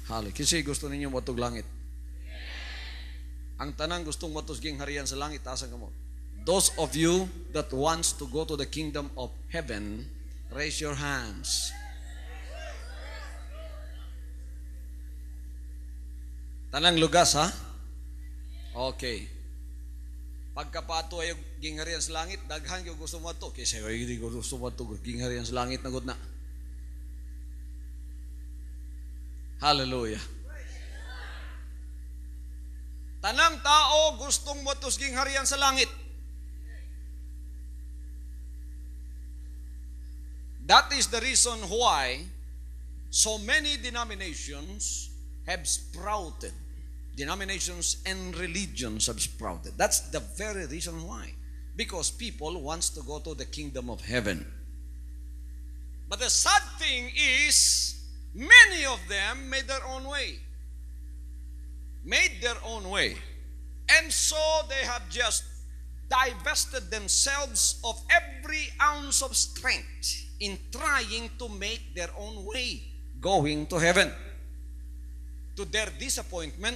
Hali. Kasi gusto ninyo matog langit. Ang tanang gustong matos ging harian sa langit, taas ang kamot. Those of you that wants to go to the kingdom of heaven, raise your hands. Tanang lugas, ha? Okay. Pagkapato ay gingharian sa langit, daghan yung gusto mo ito. Kasi hindi ko gusto mo ito, gingharian sa langit na good na. Hallelujah. Tanang tao gustong mo ito gingharian sa langit. That is the reason why so many denominations have sprouted. Denominations and religions have sprouted. That's the very reason why. Because people wants to go to the kingdom of heaven. But the sad thing is, many of them made their own way. Made their own way. And so they have just divested themselves of every ounce of strength in trying to make their own way going to heaven. To their disappointment,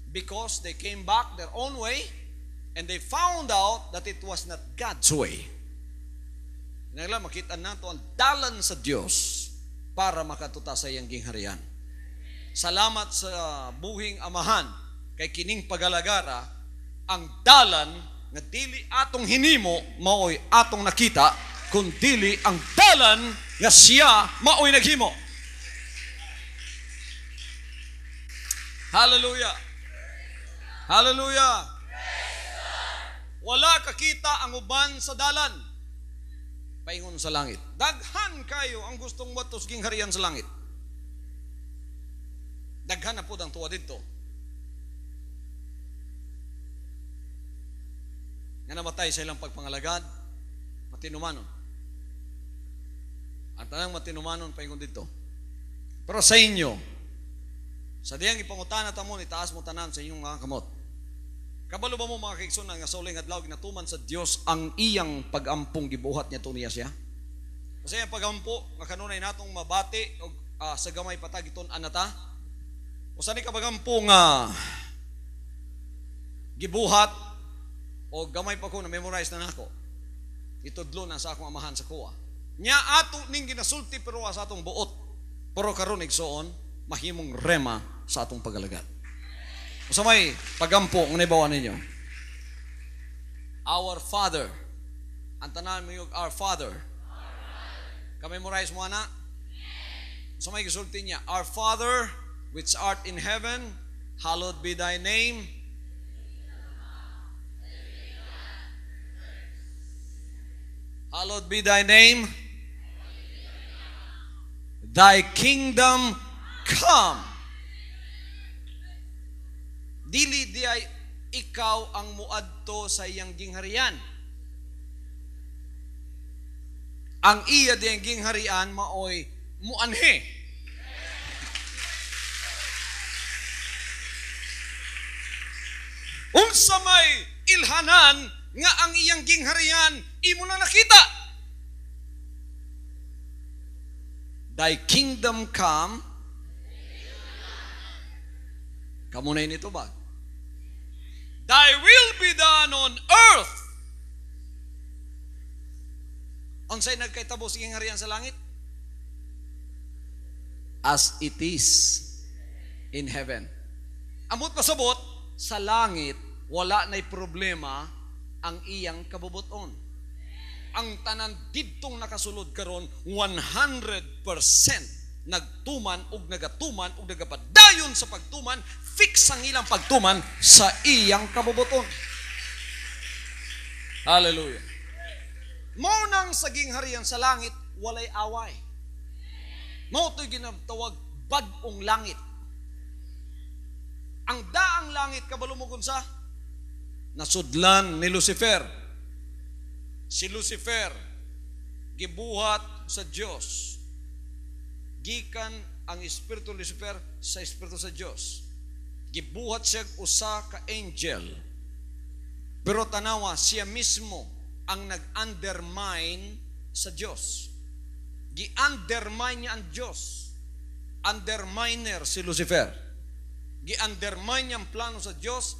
because they came back their own way and they found out that it was not God's way. Nagla makita nato ang dalan sa Dios para makatuta sa iyang gingharian. Salamat sa buhing amahan kay kining pagalagara ang dalan nga dili atong hinimo maoy atong nakita, kundi ang dalan nga siya maoy naghimo. Hallelujah. Hallelujah. Wala kakita ang uban sa dalan. Paingon sa langit. Daghan kayo ang gustong matos gingharian sa langit. Daghan na po ang tuwa dito. Nga namatay sa ilang pagpangalagad, matinumanon. Ang tanang matinumanon, paingon dito. Pero sa inyo, sa diyang ipangutana tamon, itaas mo tanan sa inyong mga kamot. Kabalo ba mo mga kaigsunan nga sa uling adlaw ginatuman sa Dios ang iyang pag-ampong gibuhat niya to niya siya? Kasi ang pag-ampo nga kanunay natong mabati og sa gamay patagiton anata. Usa ni ka pag-ampo nga gibuhat o gamay pa ko na memorize na nako. Itudlo na sa akong amahan sa kuha. Nya ato ning ginasulti pero sa atong buot. Pero karon igsoon mahimong rema sa atong pagalagad. So may pagampo ng naibawan ninyo. Our Father. Ang tanan mo yung Our Father. Ka-memorize mo na? So may gisulti niya. Our Father, which art in heaven, hallowed be thy name. Hallowed be thy name. Thy kingdom come. Dili di ay ikaw ang muadto sa iyang gingharian. Ang iya di ang gingharian maoy muanhe. Unsa may ilhanan nga ang iyang gingharian imo na nakita. Thy kingdom come. Kamunay nito ba? Thy will be done on earth. Unsay nagkaitabo sa gingharian sa langit? As it is in heaven. Amot pasabot, sa langit wala nay problema ang iyang kabubuton. Ang tanan didtong nakasulod karon 100% nagtuman ug nagatuman ug nagapadayon sa pagtuman, fix ang ilang pagtuman sa iyang kabubuton. Hallelujah. Mao nang sa gingharian sa langit walay away. Mao to'y ginatawag bag-ong langit. Ang daang langit kabalo mo kunsa nasudlan ni Lucifer. Si Lucifer gibuhat sa Dios. Gikan ang espiritu Lucifer sa espiritu sa Dios. Gibuhat siya usa ka angel. Pero tanawa siya mismo ang nag-undermine sa Dios. Gi-undermine niya ang Dios. underminer si Lucifer. Gi-undermine niya ang plano sa Diyos,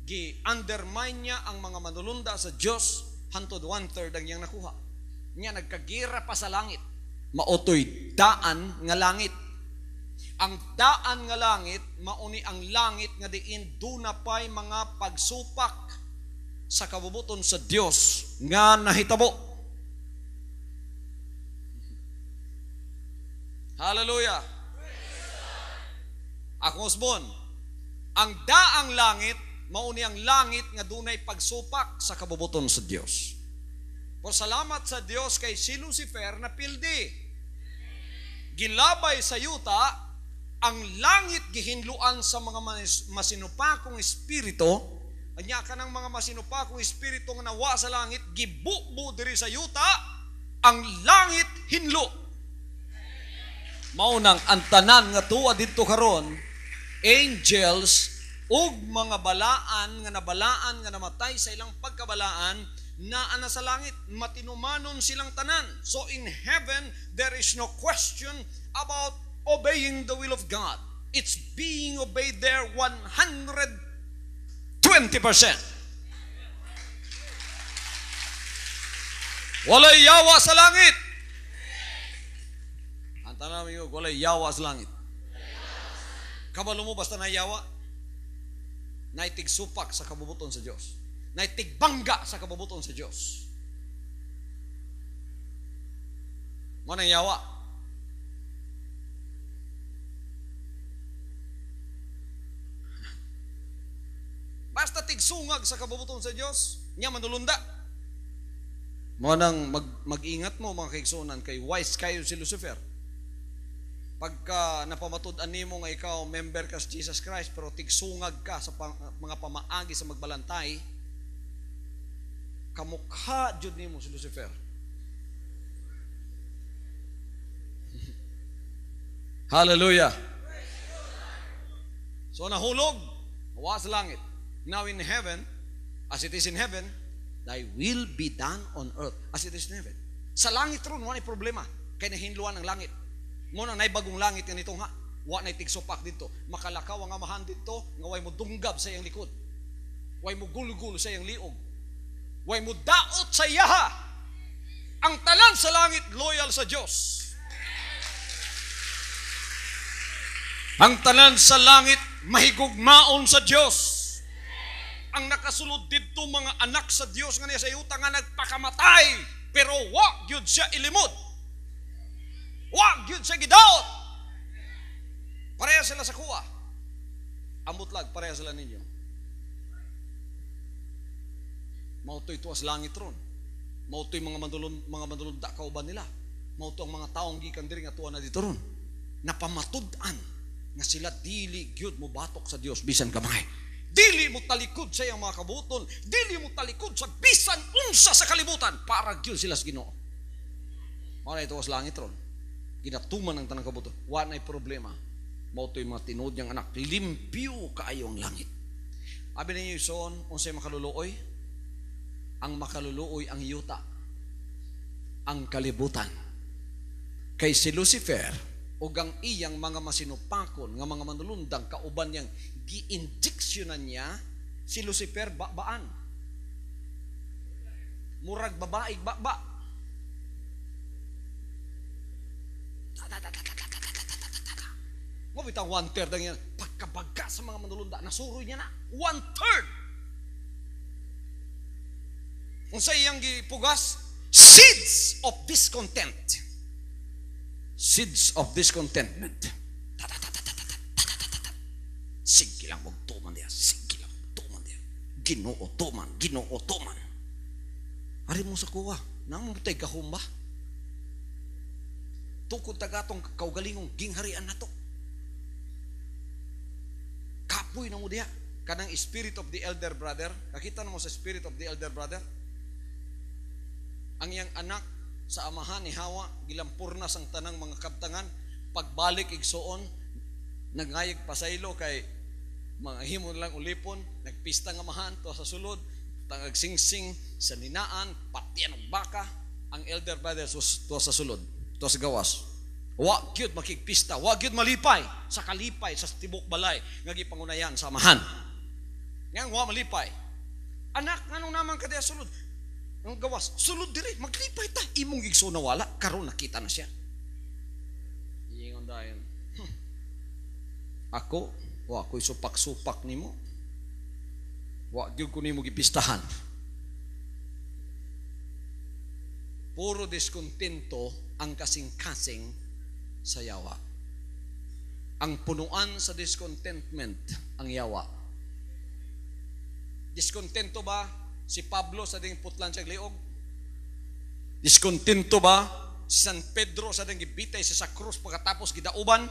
gi-undermine niya ang mga manulunda sa Diyos, hantod 1/3 ang iyang nakuha. Niya nagkagira pa sa langit. Mautoy daan nga langit. Ang daan nga langit, mauni ang langit nga diin dunapay mga pagsupak sa kabubuton sa Dios nga nahitabo. Hallelujah. Akong usbon, ang daang langit, mauni ang langit nga dunay pagsupak sa kabubuton sa Dios. Por salamat sa Dios kay si Lucifer na pildi. Gilabay sa yuta, ang langit gihinluan sa mga masinupakong espiritu. Anya ka ng mga masinupakong espiritu nga nawa sa langit, gibubo diri sa yuta, ang langit hinlo. Maunang ang tanan nga tuwa dito karon, angels ug mga balaan nga nabalaan nga namatay sa ilang pagkabalaan na ana sa langit, matinumanon silang tanan. So in heaven, there is no question about obeying the will of God. It's being obeyed there 120%. Walay yawa sa langit. Ang tanong mo, walay yawa sa langit. Kabalo mo basta na yawa, naitig supak sa kabubuton sa Diyos. Naitig bangga sa kabubuton sa Diyos. Mo nang yawa. Basta tigsungag sa kabubuton sa Diyos, niya manulunda. Mo nang mag-ingat mo mga kaigsunan, kay wise kayo si Lucifer. Pagka napamatud-an nimo nga ikaw member ka sa Jesus Christ pero tigsungag ka sa mga pamaagi sa magbalantay, kamukha jud nimo si Lucifer. Hallelujah. So nahulog, mawa sa langit. Now in heaven, as it is in heaven, thy will be done on earth as it is in heaven. Sa langit ron, wala problema. Kaya nahinluan ng langit. Muna na bagong langit nga nito nga. Wa na tigsupak dito. Makalakaw ang amahan dito, nga way mo dunggab sa iyang likod. Way mo gulugul sa iyang liog. Way mo daot sa iyaha. Ang tanan sa langit, loyal sa Diyos. Ang tanan sa langit, mahigugmaon sa Diyos. Ang nakasulod dito mga anak sa Diyos nga niya sa yuta nga nagpakamatay, pero wa gyud siya ilimod. Wa gyud siya gidaot. Pareha sila sa kuha. Ambutlag, pareha sila ninyo. Mautoy tuwas langit ron. Mautoy mga mandulunda kauban nila. Mautoy ang mga taong gikan diri nga tuwa na dito ron. Napamatud-an nga sila dili gyud mo batok sa Dios bisan gamay. Dili mo talikod sa iyang mga kabuton. Dili mo talikod sa bisan unsa sa kalibutan para gyud sila sa Ginoo. Mao na ito was langit ron. Ginatuman ang tanang kabuton. Wa nay problema. Mao toy mga tinuod niyang anak. Limpyo kaayo ang langit. Abi ninyo son, unsay makaluluoy? Ang makaluluoy ang yuta. Ang kalibutan. Kay si Lucifer ug ang iyang mga masinupakon nga mga manulundang kauban niyang gi-injectionan niya si Lucifer baan. Murag babaig ba. Mo bitang 1/3 ang yan pagkabaga sa mga manulunda nasuroy niya na 1/3. Unsa iyang gipugas? Seeds of discontent. Seeds of discontentment. Sige lang magtuman diya. Sige lang magtuman diya. Ginoo tuman. Ari mo sa kuha. Nang mutay kahumba. Tukod tagatong kaugalingong gingharian na to. Kapoy na mo diya. Kanang spirit of the elder brother. Nakita na mo sa spirit of the elder brother? Ang iyang anak sa amahan ni Hawa, gilampurnas ang tanang mga kabtangan, pagbalik igsoon, nagngayag pasaylo kay mga himo lang ulipon, nagpista nga amahan, to sa sulod, tangag singsing sa ninaan, patian ng baka, ang elder brothers to sa sulod, to sa gawas. Wa gyud makigpista, wa gyud malipay sa kalipay sa tibok balay nga gipangunayan sa amahan. Nga wa malipay. Anak nganong naman kadiya sulod. Ang gawas, sulod diri, maglipay ta. Imong igsoon na wala, karon nakita na siya. Ingon dayon. Ako, wa ko'y supak-supak nimo. Wa gyud ko nimo gipistahan. Puro diskontento ang kasing-kasing sa yawa. Ang punuan sa discontentment ang yawa. Diskontento ba si Pablo sa ding putlan sa liog? Diskontento ba si San Pedro sa ding gibitay sa krus pagkatapos gidauban?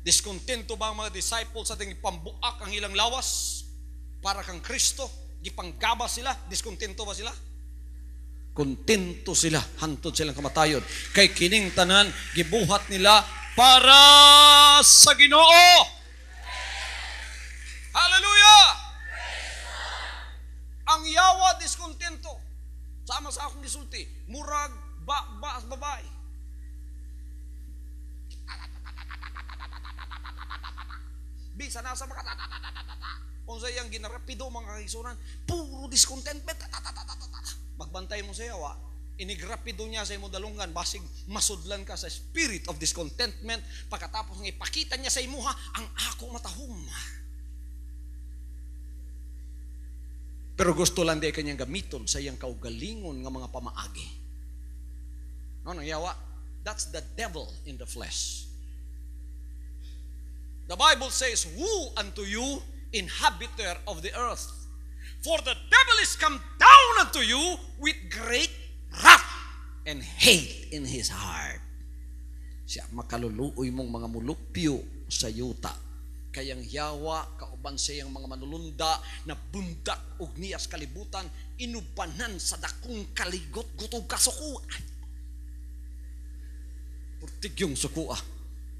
Diskontento ba ang mga disciples sa ding pambuak ang ilang lawas para kang Kristo? Gipanggaba sila? Diskontento ba sila? Kontento sila, hantod silang kamatayon. Kay kining tanan, gibuhat nila para sa Ginoo. Hallelujah! Ang yawa, diskontento. Sama sa akong gisulti, murag babae. Bisa nasa mga kung sa iyang ginarapido mga kaisunan, puro discontentment. Magbantay mo sa yawa, inigrapido niya sa imong dalungan, basig masudlan ka sa spirit of discontentment, pagkatapos ng ipakita niya sa imuha, ang ako matahom. Pero gusto lang di kanyang gamiton sa iyang kaugalingon nga mga pamaagi. No, nang yawa, that's the devil in the flesh. The Bible says, "Woe unto you, inhabitor of the earth. For the devil is come down unto you with great wrath and hate in his heart." Siya makaluluoy mong mga mulupyo sa yuta. Kayang yawa, kauban sa iyang mga manulunda na bundak ug niyas kalibutan, inubanan sa dakong kaligot gutog kasukuan. Purtig yung sukua,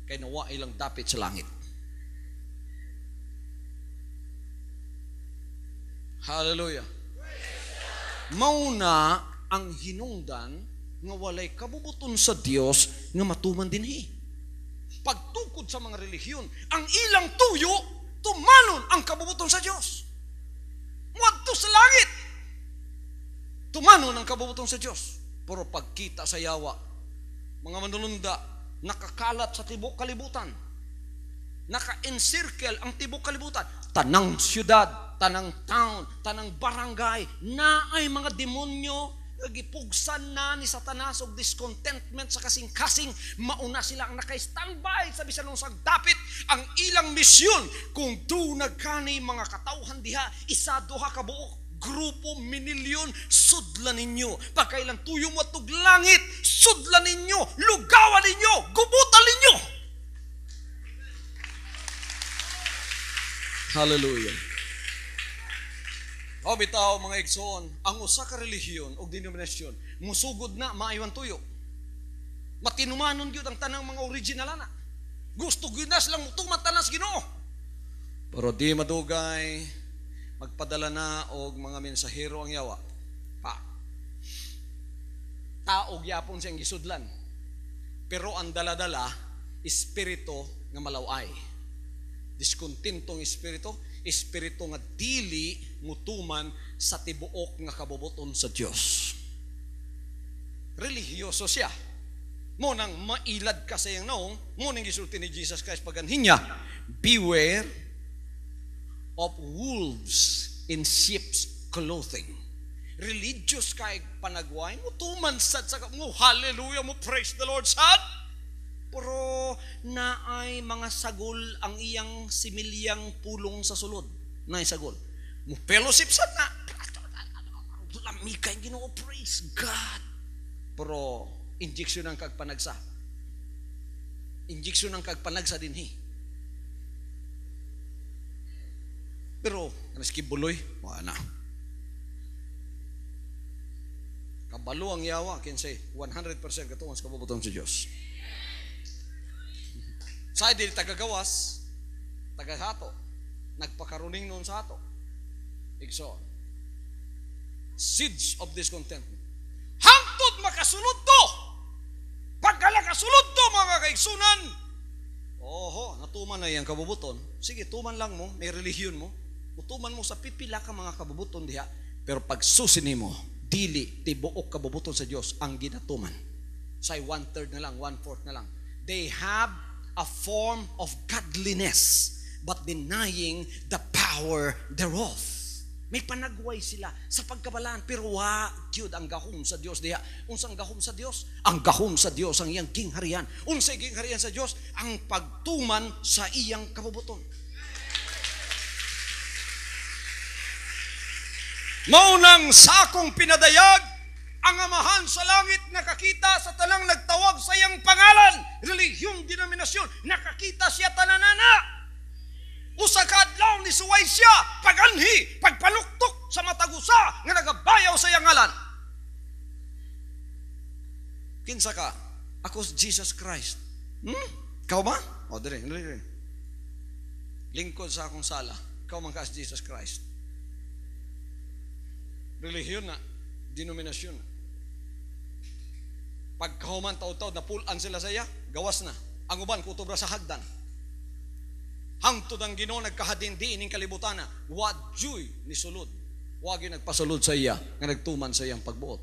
kay nawa ilang dapit sa langit. Hallelujah. Mauna ang hinungdan nga walay kabubuton sa Dios nga matuman dinhi. Pagtukod sa mga relihiyon, ang ilang tuyo tumanon ang kabubuton sa Dios. Muadto sa langit. Tumanon ang kabubuton sa Dios. Pero pagkita sa yawa, mga manulunda nakakalat sa tibok kalibutan. Naka-encircle ang tibok kalibutan. Tanang syudad, tanang town, tanang barangay, na ay mga demonyo, nagipugsan na ni Satanas og discontentment sa kasing-kasing, mauna sila ang naka-standby sa bisan ng sagdapit. Ang ilang misyon, kung nagkani mga katawhan diha, isa, duha ka buok, grupo, minilyon, sudlan ninyo. Pagkailang tuyo mo atog langit, sudlan ninyo, lugawan ninyo, gubutan ninyo. Hallelujah. O bitaw mga igsoon, ang usa ka relihiyon o denominasyon musugod na maaywan tuyo. Matinumanon gyud ang tanang mga original na. Gusto gyud na silang mutuman tanas Ginoo. Pero di madugay magpadala na og mga mensahero ang yawa. Pa. Taog yapon siyang gisudlan. Pero ang daladala espiritu nga malaway. Diskontentong espiritu nga dili mutuman sa tibuok nga kabubuton sa Dios. Relihiyoso siya. Mo nang mailad ka sa iyang naong, mo nang gisulti ni Jesus Christ paganhin niya, beware of wolves in sheep's clothing. Religious kay panagway, mutuman sad sa mo, hallelujah mo, praise the Lord sad. Pero naay mga sagol ang iyang similyang pulong sa sulod. Naay sagol. Mo fellowship sad na. Lamikay Ginoo, praise God. Pero injection ang kagpanagsa. Injection ang kagpanagsa dinhi. Pero maski buloy, wala na. Kabalo ang yawa, kinsay 100% katuon sa kabubuton sa Dios. Sa dili tagagawas, tagahato, nagpakaruning noon sa ato. Igsoon. Seeds of discontentment. Hangtod makasulod to. Pagkala kasulod to mga kaigsunan. Oho, natuman na yung kabubuton. Sige, tuman lang mo, may relihiyon mo. Tuman mo sa pipila ka mga kabubuton diha. Pero pag susini mo, dili, tibuok kabubuton sa Diyos ang ginatuman. Say 1/3 na lang, 1/4 na lang. They have a form of godliness, but denying the power thereof. May panagway sila sa pagkabalaan, pero wa gyud ang gahom sa Dios diha. Unsang gahom sa Dios? Ang gahom sa Dios ang iyang gingharian. Unsay gingharian sa Dios? Ang pagtuman sa iyang kabubuton. Maunang sa akong pinadayag, ang Amahan sa langit nakakita sa tanang nagtawag sa iyang pangalan. Relihiyong denominasyon, nakakita siya tananana. Usa ka adlaw ni suway siya, paganhi, pagpaluktok sa matagusa nga nagabayaw sa iyang ngalan. Kinsa ka? Ako si Jesus Christ. Ikaw ba? O, dire. Lingkod sa akong sala. Ikaw man ka si Jesus Christ. Relihiyon na, denominasyon na. Pagkahuman taod-taod, napulan sila sa iya, gawas na. Ang uban, kutubra sa hagdan. Hangtod ang Ginoo nagkahadindi ining kalibutan na, wadyoy ni sulod. Wagi nagpasulod sa iya, nga nagtuman sa iyang pagbuot.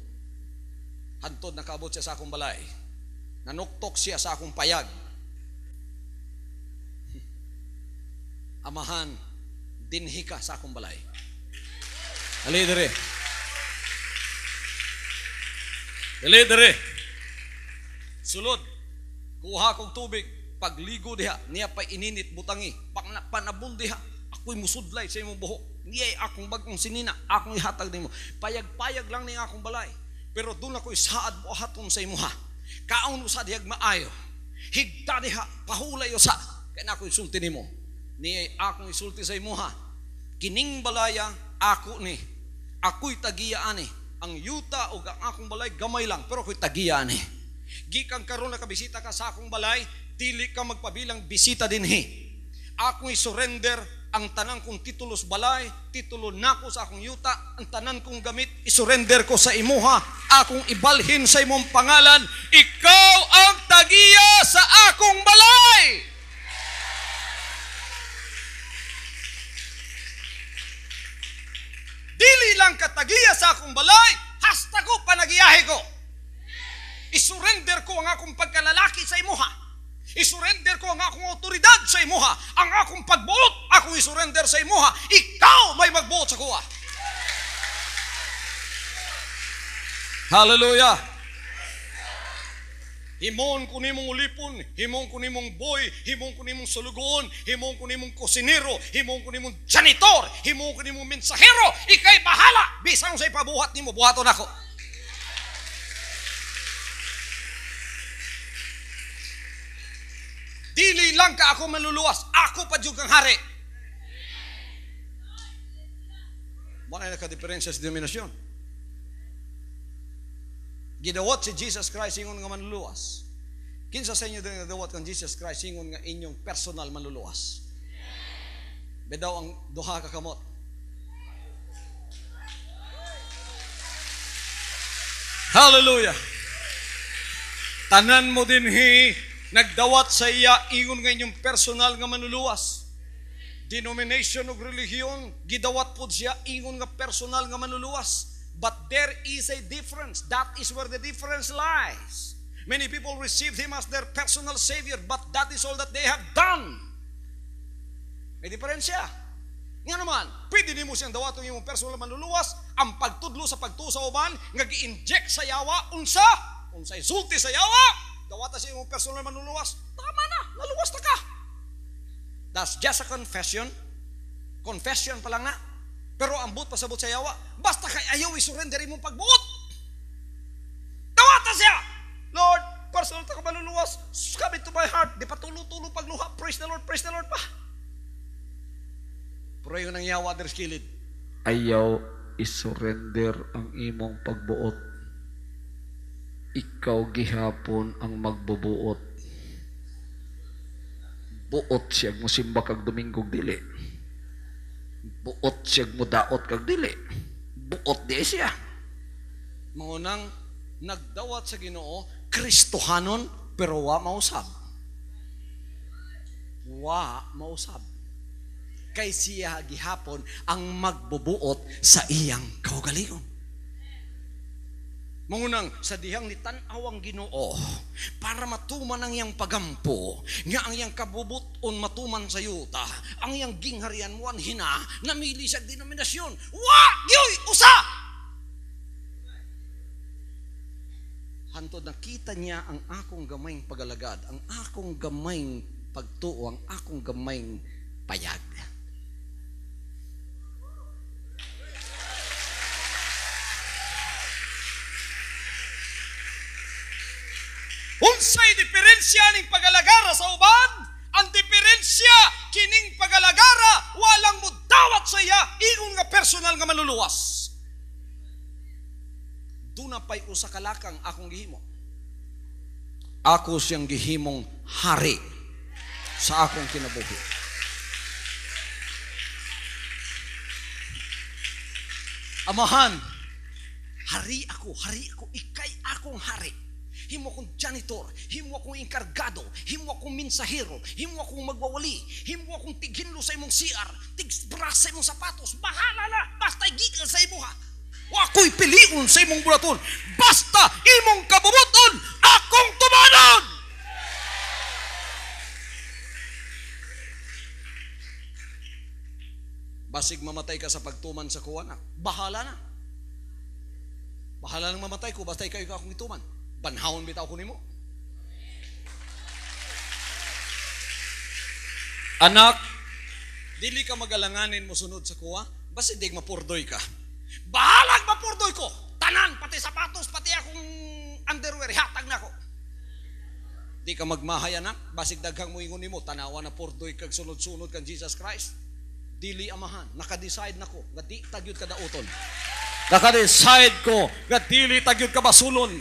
Hantod nakaabot siya sa akong balay. Nanuktok siya sa akong payag. Amahan, dinhi ka sa akong balay. Alidere. Alidere. Sulod, kuha kong tubig. Pagligo diha, niya pa ininit butangi. Panabon diha, ako'y musudlay sa imong buhok. Niya'y akong bagong sinina, akong ihatag nimo. Payag-payag lang ni akong balay. Pero doon ako'y saad mo haton sa imuha. Kaon sa dihag maayo. Higda diha, pahulay sa. Kaya na ako'y isulti nimo. Niya'y akong isulti sa imuha. Kining balaya, ako ni. Ako'y tagiyaan ni. Ang yuta o ang akong balay, gamay lang. Pero ako'y tagiyaan ni. Gikang karon nakabisita ka sa akong balay, dili ka magpabilang bisita dinhi. Akong isurrender ang tanan kong titulos balay, titulo nako sa akong yuta, ang tanan kong gamit, isurrender ko sa imuha, akong ibalhin sa imong pangalan, ikaw ang tagiya sa akong balay. Dili lang katagiya sa akong balay, hasta ko panagiyahe ko. Isurrender ko ang akong pagkalalaki sa imuha. Isurrender ko ang akong otoridad sa imuha. Ang akong pagbuot, akong isurrender sa imuha. Ikaw may magbuot sa kuha. Hallelujah. Himon ko nimong ulipon, himon ko nimong boy, himon ko nimong sulugoon, himon ko nimong kusinero, himon ko nimong janitor, himon ko nimong mensahero. Ikay bahala. Bisang sa ipabuhat nimo, buhaton ako. Dili lang ka ako maluluwas, ako pa jud kang hari. Mo na naka-diferensya sa denominasyon. Gidawat si Jesus Christ ingon nga manluluwas. Kinsa sa inyo din gidawat kang Jesus Christ ingon nga inyong personal manluluwas? Bedaw ang duha ka kamot. Hallelujah. Tanan mo dinhi nagdawat sa iya ingon nga inyong personal nga manluluwas. Denomination o relihiyon, gidawat po siya ingon nga personal nga manluluwas. But there is a difference. That is where the difference lies. Many people received Him as their personal Savior, but that is all that they have done. May diferensya. Nga naman, pwede nimo siyang dawatong imong personal manluluwas, ang pagtudlo sa pagtuo sa uban, nga gi-inject sa yawa, unsa isulti sa yawa, dawata sa imong personal manluluwas, tama na, naluwas na ka. That's just a confession. Confession pa lang na. Pero ambot pasabot sa yawa, basta kay ayaw isurrender imong pagbuot. Dawata siya. Lord, personal ta ka manluluwas, come into my heart. Di pa tulo-tulo pagluha. Praise the Lord pa. Pero yun ang yawa there's kilid. Ayaw isurrender ang imong pagbuot. Ikaw gihapon ang magbubuot. Buot siya mo simba kag Dominggo dili. Buot siya mo daot kag dili. Buot di siya. Maunang nagdawat sa Ginoo, Kristohanon pero wa mausab. wa mausab. Kay siya gihapon ang magbubuot sa iyang kaugalingon. Mangunang sa dihang ni tan-aw ang Ginoo para matuman ang iyang pagampo nga ang iyang kabubuton matuman sa yuta ang iyang gingharian mo hina namili sa denominasyon wa gyoy usa hantod nakita niya ang akong gamayng pagalagad, ang akong gamayng pagtuo, ang akong gamayng payag. Unsay diferensya ning pagalagara sa uban? Ang diferensya kining pagalagara walang mudawat sa iya ingon nga personal nga maluluwas. Duna pay usa ka lakang akong gihimo. Ako siyang gihimong hari sa akong kinabuhi. Amahan, hari ako, ikay akong hari. Himo akong janitor, himo akong enkargado, himo akong mensahero, himo akong magwawali, himo akong tighinlo sa imong CR, tigbras sa imong sapatos, bahala na, basta gikan sa imuha. Wa ko'y piliun sa imong bulaton, basta imong kabubuton, akong tumanon! Basig mamatay ka sa pagtuman sa kuwanak, bahala na. Bahala nang mamatay ko, basta ikaw akong ituman. Banhawon bitaw ko nimo. Anak, dili ka magalanganin mo sunod sa kuha, basta dig mapurdoy ka. Bahalag mapurdoy ko. Tanan, pati sapatos, pati akong underwear, hatag na ko. Di ka magmahay anak, basig daghang mo ingon nimo, tanawa na purdoy kag sunod-sunod kang Jesus Christ. Dili amahan, naka-decide na ko, nga di tagyod ka dauton. Naka-decide ko, nga dili tagyod ka basulon.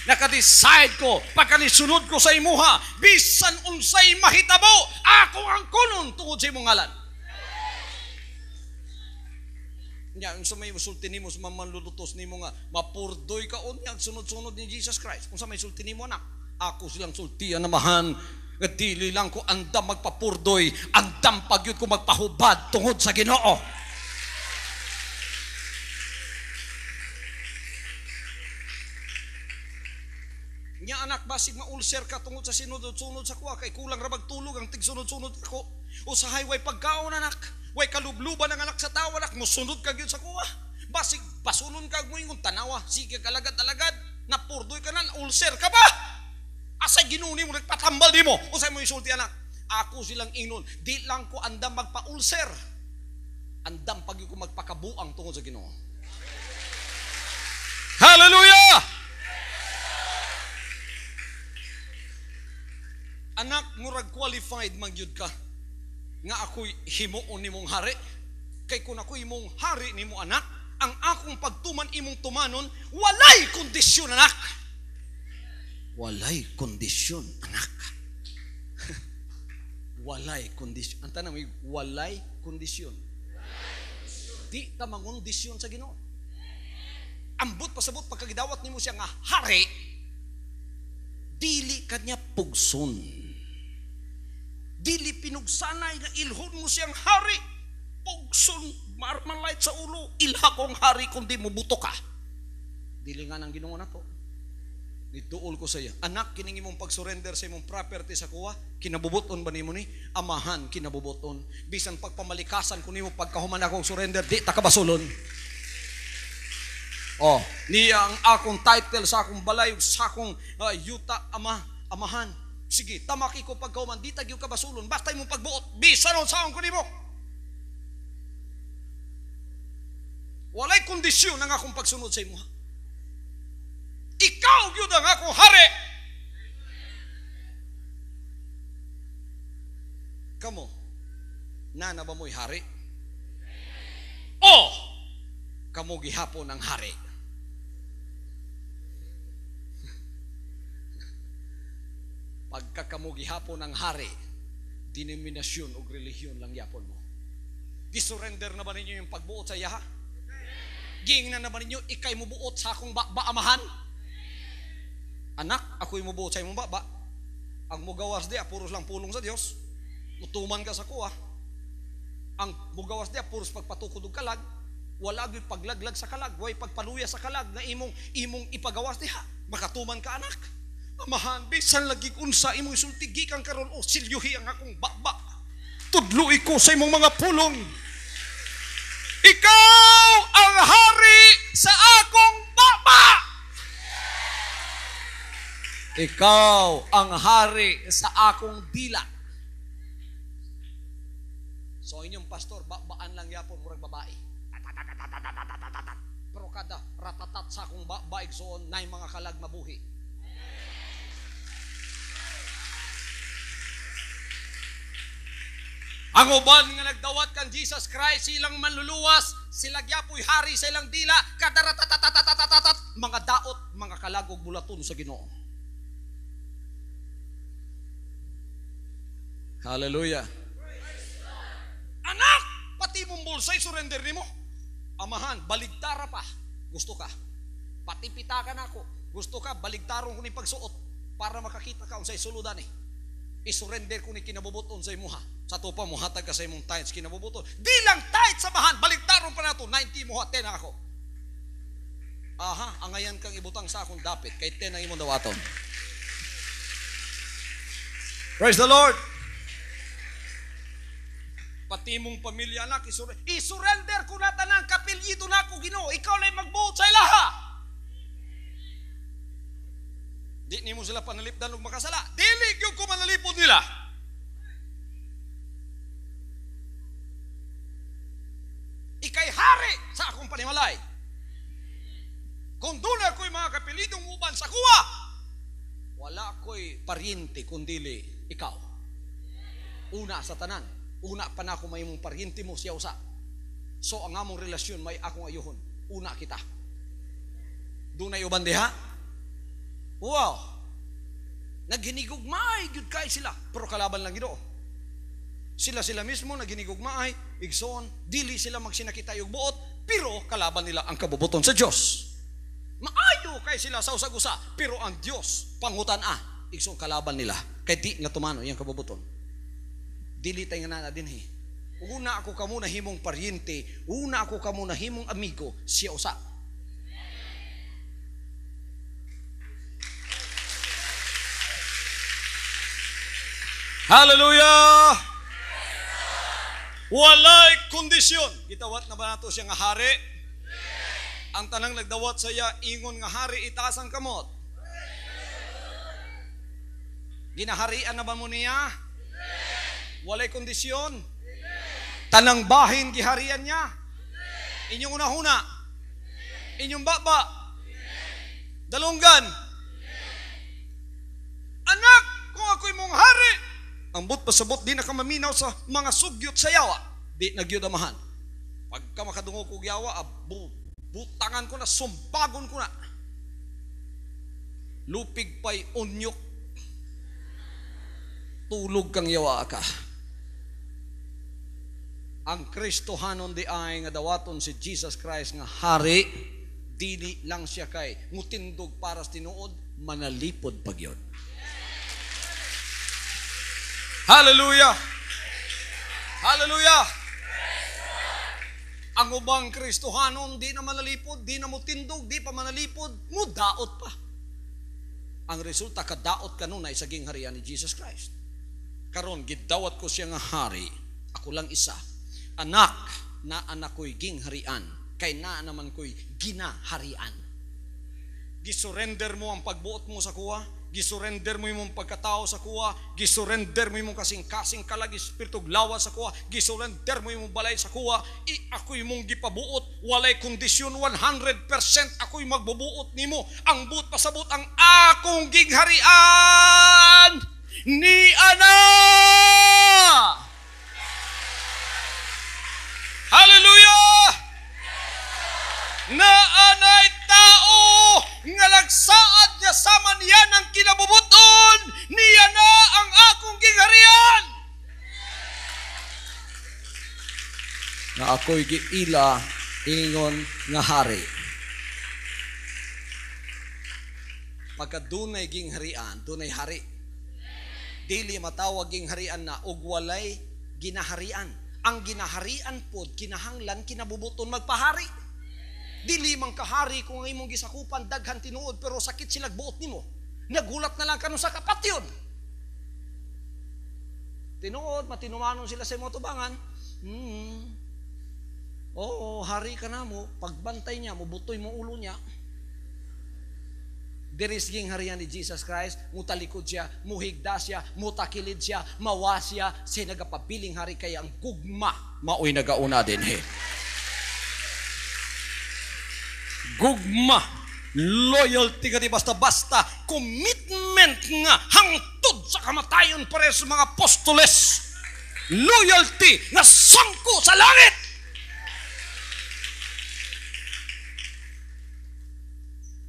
Naka-decide ko, pagkanisunod ko sa imuha, bisan unsay mahitabo, ako ang kunon tungod sa imong ngalan. Nya, unsa may sulti nimo sa manlulutos nimo nga mapurdoy ka unya sunod-sunod ni Jesus Christ. Unsa may sulti nimo anak? Ako silang sultian na mahan. Nga dili lang ko andam magpapurdoy, andam pagyud ko magpahubad tungod sa Ginoo. Nya anak, basig maulser ka tungod sa sinunod-sunod sa kuha, kay kulang ra magtulog ang tigsunod-sunod ako. Usahay way pagkaon anak, way kalubluban ang anak sa tawa anak, musunod ka gyud sa kuha. Basig basulon ka mo ingon tanawa, sige kalagad-alagad, napurdoy ka na, ulcer ka ba? Asay ginuni mo nagpatambal nimo. Usay mo isulti anak. Ako silang inon, di lang ko andam magpa-ulcer. Andam pag ko magpakabuang tungod sa Ginoo. Hallelujah! Anak, murag qualified magyud ka nga ako'y himuon nimong hari. Kay kung ako'y imong hari nimo anak, ang akong pagtuman imong tumanon, walay kondisyon anak. Walay kondisyon anak. Walay kondisyon. Ang tanong ay walay kondisyon. Di ta mangondisyon sa Ginoo. Ambot pasabot pagkagidawat nimo siya nga hari, dili kanya pugson. Dili pinugsanay nga ilhon mo siyang hari. Pugson, marmalite sa ulo, ilha kong hari kung di mo buto ka. Dili nga nang Ginoo na to. Nituol ko sa iya, anak, kining imong pag-surrender sa imong property sa kuha, kinabubuton ba nimo ni? Amahan, kinabubuton. Bisan pagpamalikasan ko nimo pagkahuman akong surrender, di takabasulon. Oh, niya ang akong title sa akong balay, sa akong yuta, amahan. Sige, tamaki ko pagkahuman, di tagyo ka basulon, basta imong pagbuot, bisan on saon ko nimo. Walay kondisyon ang akong pagsunod sa imo. Ikaw yun ang akong hari. Kamo, nana ba mo'y hari? O, kamo gihapon ang hari. Pagka kamo gihapon ang hari, denominasyon o relihiyon lang yapon mo. Gisurrender na ba ninyo yung pagbuot sa yaha? Giingnan na ba ninyo ikay mo buot sa akong baamahan? Anak, ako'y mubuot sa imong baba. Ang mugawas di, puros lang pulong sa Dios. Mutuman ka sa kuha. Ang mugawas diya puros pagpatukod og kalag, wala gyud paglaglag sa kalag, way pagpaluya sa kalag na imong ipagawas diha. Makatuman ka anak. Amahan, bisan lagi unsa imong isulti gikan karon o silyuhi ang akong baba. Tudloy ko sa imong mga pulong. Ikaw ang hari sa akong baba. Ikaw ang hari sa akong dila. So inyong pastor, baan lang yapon murag babae. Pero kada ratatat sa akong baig soon nay mga kalag mabuhi. Ang uban nga nagdawat kan Jesus Christ, silang manluluwas, sila gyapoy hari sa ilang dila, kada ratatatatatat, mga daot, mga kalagog bulaton sa Ginoo. Hallelujah. Anak, pati mong bulsay surrender nimo. Amahan, baligtara pa. Gusto ka? Pati pitakan ako. Gusto ka? Baligtaron ko ni pagsuot para makakita ka unsay suludan eh. I-surrender ko ni kinabubuton sa imuha. Sa tupa mo hatag ka sa imong tithes kinabubuton. Di lang tithes samahan, baligtaron pa nato 90 mo haten ako. Aha, angayan kang ibutang sa akong dapit kay 10 ang imong dawaton. Praise the Lord. Pati mong pamilya anak, i-surrender ko na tanang kapilyido na ako Ginoo. Ikaw lang magbuot sa ilaha. Di nimo sila panalipdan og makasala. Dili gyud ko manalipod nila. Ikay hari sa akong panimalay. Kung doon ako'y mga kapilidong uban sa kuwa, wala ako'y paryente kundili ikaw. Una sa tanan. Una pa na ako may mong paryente mo siya usa. So ang among relasyon may akong ayuhon. Una kita. Doon ay uban diha. Wow. Naghinigugmaay gyud kay sila, pero kalaban lang Ginoo. Sila mismo naghinigugmaay, igsoon, dili sila magsinakita og buot, pero kalaban nila ang kabubuton sa Dios. Maayo kay sila sa usag-usa, pero ang Dios pangutan-a, igsoon kalaban nila. Kay di nga tumano iyang kabubuton. Dili tay nga na dinhi. Una ako kamo na himong paryente, una ako kamo na himong amigo, siya usa. Hallelujah! Walay kondisyon. Gitawat na ba nato siya nga hari? Ang tanang nagdawat sa iya, ingon nga hari, itaas ang kamot. Ginaharian na ba mo niya? Walay kondisyon. Tanang bahin giharian niya. Inyong unahuna. Inyong baba. Dalunggan. Anak, kung ako'y mong hari, ang but pasabot di na ka maminaw sa mga sugyot sa yawa. Di nagyod amahan. Pagka makadungog kong yawa, butangan ko na, sumbagon ko na. Lupig pa'y unyok. Tulog kang yawa ka. Ang Kristohanon di ay nga dawaton si Jesus Christ nga hari, dili lang siya kay mutindog para sa tinuod, manalipod pagyon. Hallelujah! Hallelujah! Ang ubang Kristohanon di na manalipod, di na mutindog, di pa manalipod, mudaot pa. Ang resulta kadaot kanunay sa saging harian ni Jesus Christ. Karon gidawat ko siya nga hari, ako lang isa. Anak na anak ko'y gingharian, kay na naman ko'y ginaharian. Gisurrender mo ang pagbuot mo sa kuwa, gisurrender mo yung pagkatao sa kuwa, gisurrender mo yung kasing-kasing kalag espiritu lawa sa kuwa, gisurrender mo yung balay sa kuwa, ako'y mong gipabuot, walay kondisyon 100% ako'y magbubuot nimo. Ang buot pasabot ang akong gingharian ni Ana. Hallelujah! Na anay tao nga lagsaad niya sama niya ng kinabubuton, niya na ang akong gingharian. Na ako'y giila ingon nga hari. Pagka dunay gingharian, dunay hari. Dili matawag ing harian na ug walay ginaharian. Ang ginaharian pod kinahanglan kinabubuton magpahari. Dili man kahari kung imong gisakupan daghan tinuod pero sakit sila buot nimo. Nagulat na lang kanu sa kapatyon. Tinuod matinumanon sila sa imong tubangan. Oo, hari ka na mo, pagbantay niya, mubutoy mo ulo niya. Diris ging harian ni Jesus Christ, mutalikod siya, muhigda siya, mutakilid siya, mawa siya, siya nagapabiling hari kaya ang gugma, maoy nagauna din he. Gugma, loyalty ka di basta-basta, commitment nga, hangtod sa kamatayon para sa mga apostoles. Loyalty na sangko sa langit.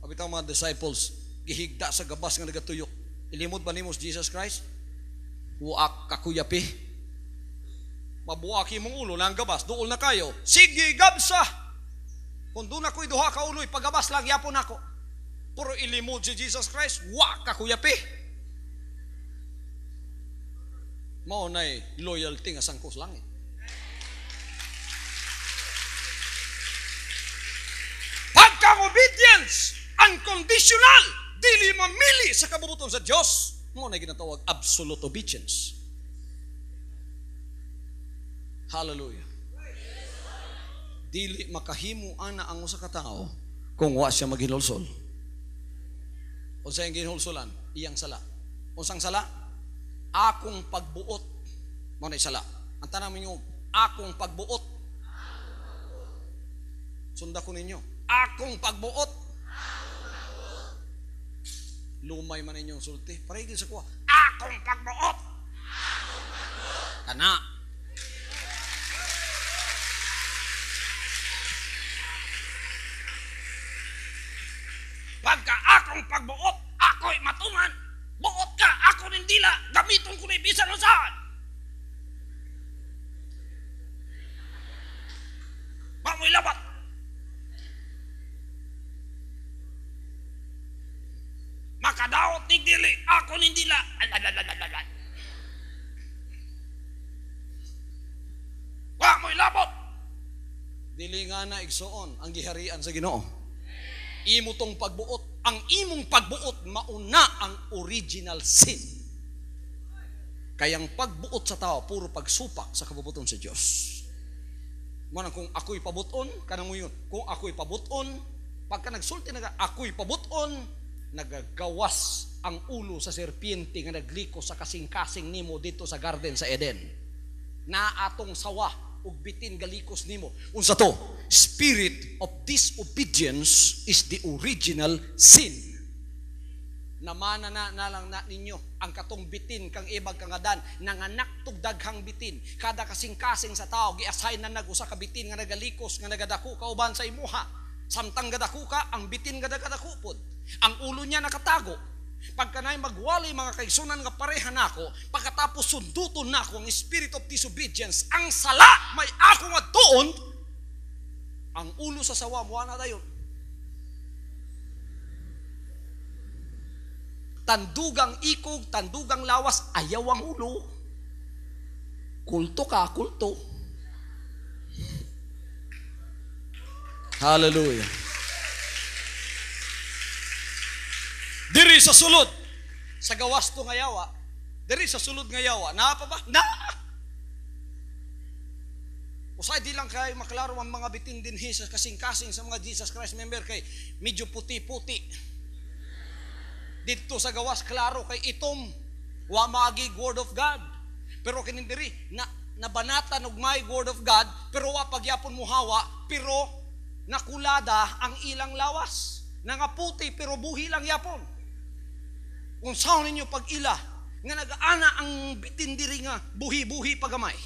Abitang mga disciples, gihigda sa gabas nga nagatuyok. Ilimod ba nimo Jesus Christ? Huak kakuyapi. Mabuaki mong ulo na ang gabas, dool na kayo. Sige, gabsa! Kung doon ako'y duha ka ulo'y, pagabas lang yapon ako. Puro ilimod si Jesus Christ, huak kakuyapi. Mao na'y loyalty nga sangkos langit. Pagkang obedience, unconditional, dili mamili sa kabubuton sa Diyos, mo na ginatawag absolute obedience. Hallelujah. Dili makahimo ana ang usa ka tawo kung wa siya maghinulsol. Unsa ang ginhulsolan? Iyang sala. Unsang sala? Akong pagbuot. Mo na sala. Ang tanang ninyo, akong pagbuot. Sunda ko ninyo. Akong pagbuot. Lumay man ninyong sulti. Parigil sa kuha. Akong pagbuot. Kana. Pagka akong pagbuot, ako'y matungan. Buot ka, ako rin dila. Gamiton ko na ibisan o saan. Mamoy labat. Makadaot ni dili, ako rin dila. Mamoy labot. Dili nga na igsoon ang giharian sa Ginoo. Imo tong pagbuot, ang imong pagbuot mauna ang original sin. Kayang pagbuot sa tao puro pagsupak sa kabubuton sa Dios. Manang kung ako'y pabuton, kanang mo yun. Kung ako'y pabuton, pagka nagsulti na ako'y pabuton, nagagawas ang ulo sa serpiente nga nagliko sa kasing-kasing nimo dito sa garden sa Eden. Na atong sawa ug bitin galikos nimo. Unsa to? Spirit of disobedience is the original sin. Namana na lang na ninyo ang katong bitin kang ibag kangadan nanganak tug daghang bitin. Kada kasing-kasing sa tao gi-assign na nag-usa ka bitin nga nagalikos nga nagadako kauban sa imuha. Samtang gadako ka, ang bitin gadako pod. Ang ulo niya nakatago. Pagka na'y magwali mga kaigsunan nga pareha nako, pagkatapos sunduton nako ang spirit of disobedience, ang sala may ako nga tuon, ang ulo sa sawa mo na dayon. Tandugang ikog, tandugang lawas, ayaw ang ulo. Kulto ka, kulto. Hallelujah. Diri sa sulod, sa gawas to nga yawa, diri sa sulod nga yawa, naa pa ba? Naa! Usay di lang kay maklaro ang mga bitin din sa kasing-kasing sa mga Jesus Christ member kay medyo puti-puti. Dito sa gawas, klaro kay itom, wa magig word of God. Pero kinindiri, nabanatan og may word of God, pero wa pagyapon mo hawa, pero nakulada ang ilang lawas. Nangaputi, pero buhi lang yapon. Kung saan ninyo pag-ila, nga nag-aana ang bitin diri nga, buhi-buhi pagamay.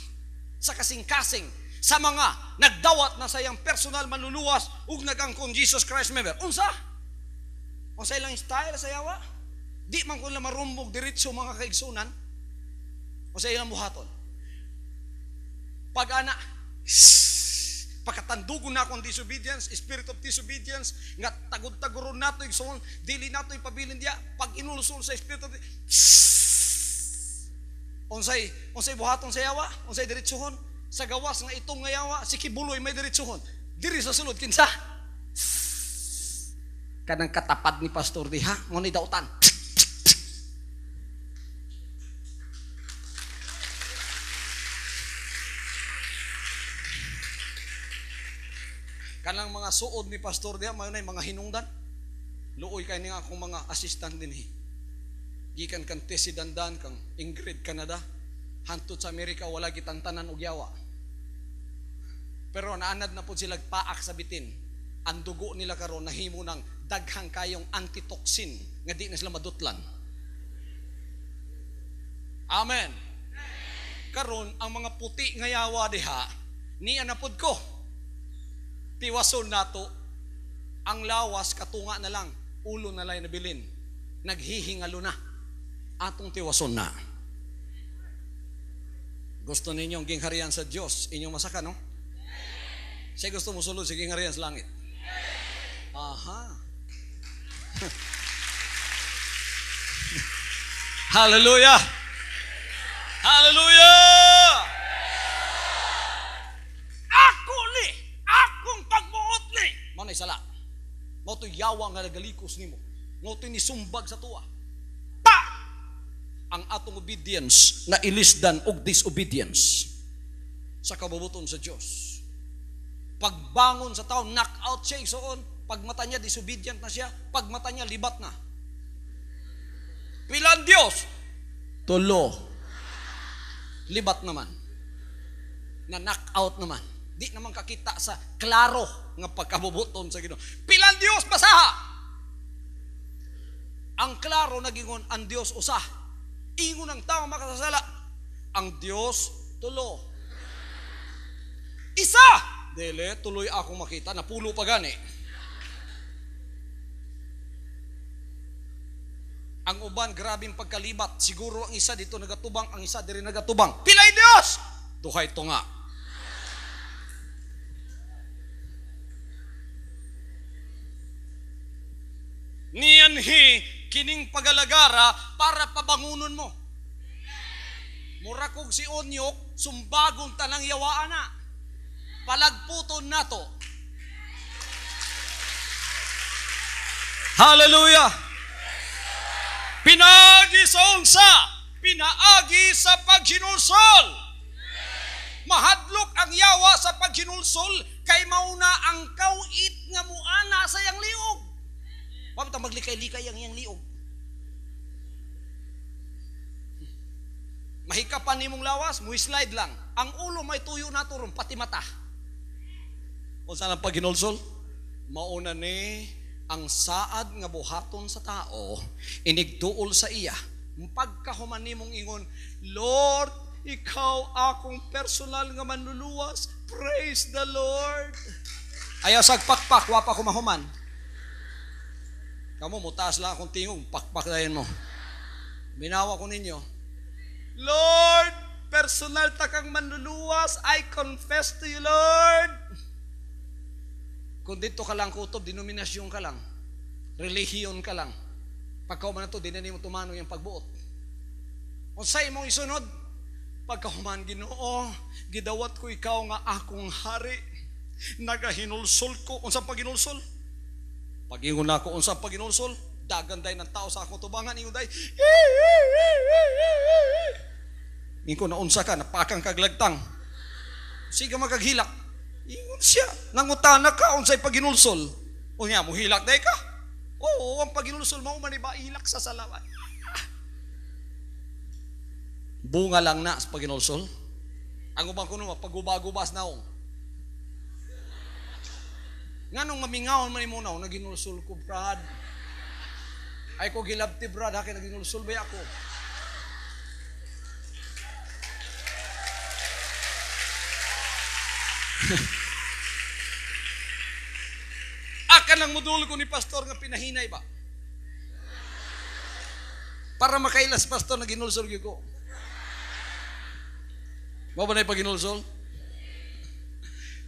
Sa kasing-kasing, sa mga nagdawat na sayang personal manluluwas, ug nagangkon Jesus Christ member. Unsa? Unsa ilang style sa yawa? Di man kung marumbog diretso mga kaigsunan. Unsa ilang buhaton? Pag-ana, pagkatandugon na akong disobedience, spirit of disobedience, nga tagod-taguron nato igsoon, dili nato ipabilin diya, pag inulusol sa spirit of Unsay buhaton sa yawa, unsay diretsuhon sa gawas nga itong nga yawa, si kibuloy may diretsuhon. Diri sa sulod kinsa? Kanang katapad ni pastor diha, mo ni dautan. Kanang mga suod ni pastor diha, may mga hinungdan. Luoy kay ni akong mga assistant dinhi. Gikan kan Tessie Dandan, kang Ingrid Canada, hantod sa Amerika wala kitang tanan og yawa. Pero naanad na po sila paak sa bitin. Ang dugo nila karon nahimo ng daghang kayong antitoxin nga di na sila madutlan. Amen. Karon ang mga puti nga yawa diha, niya na pud ko. Tiwason nato ang lawas katunga na lang, ulo na lang nabilin. Naghihingalo na. Atong tiwason na. Gusto ninyong gingharian sa Diyos, inyong masaka, no? Siya gusto mo sulod sa gingharian sa langit. Aha. Hallelujah. Hallelujah. Ako ni, akong pagbuot ni. Mao na isala. Mao to yawa nga nagalikos nimo. Mao to ni sumbag sa tuwa. Pa! Ang atong obedience na ilisdan og disobedience sa kabubuton sa Dios. Pagbangon sa tao, knock out siya igsoon. Pag mata niya, disobedient na siya. Pag mata niya, libat na. Pilan Diyos? Tulo. Libat naman. Na knock out naman. Di naman kakita sa klaro nga pagkabubuton sa Ginoo. Pilan Diyos basaha? Ang klaro nagingon ang Diyos usa. Ingon ang tao makasasala. Ang Diyos tulo. Isa! Dele, tuloy akong makita, napulo pa gani. Ang uban, grabing pagkalibat. Siguro ang isa dito nagatubang, ang isa diri nagatubang. Pilay Diyos! Duhay to nga. Niyanhi, kining pagalagara para pabangunon mo. Murakog si Onyok, sumbagon tanang yawaan na. Palagputon nato. Hallelujah. Pinaagi sa unsa, pinaagi sa paghinulsol. Mahadlok ang yawa sa paghinulsol kay mauna ang kawit nga muana sa yang liog. Pamta maglikay-likay ang yang liog. Mahikapan nimong lawas, slide lang. Ang ulo may tuyo na turon, pati mata. Kung saan ang paghinulsol? Mauna ni ang saad nga buhaton sa tao, inigduol sa iya. Pagkahuman nimong ingon, Lord, ikaw akong personal nga manluluwas. Praise the Lord. Ayaw sagpakpak, wapa ko mahuman. Kamu, mutaas lang akong tingog, pakpak dahin mo. Binawa ko ninyo, Lord, personal takang manluluwas, I confess to you, Lord. Kung dito ka lang kutob, denominasyon ka lang, relihiyon ka lang, pagkauman na ito, di na mo tumano yung pagbuot. Kung sa'yo mong isunod, pagkahuman Ginoo, gidawat ko ikaw nga akong hari, nagahinulsol ko, unsang paginulsol? Pag-ingon na ako, unsang paginulsol? Daganday ng tao sa akong tubangan, ingon day, ingon na unsa ka, napakang kaglagtang, sige magaghilak, ingon siya, nangutana ka, unsay paginulsol. O niya, muhilak day ka? Oo, ang paginulsol mo, maniba, ilak sa salawan. Bunga lang na sa paginulsol. Ang ubang kuno, pag-ubas naong. Nga nung mamingawon man mo na, naginulsol ko, Brad. Ay ko gilabti, Brad, haki naginulsol ba ako? Akan lang modul ko ni pastor nga pinahinay ba? Para makailas pastor na ginulsol ko. Mo ba na paginulsol?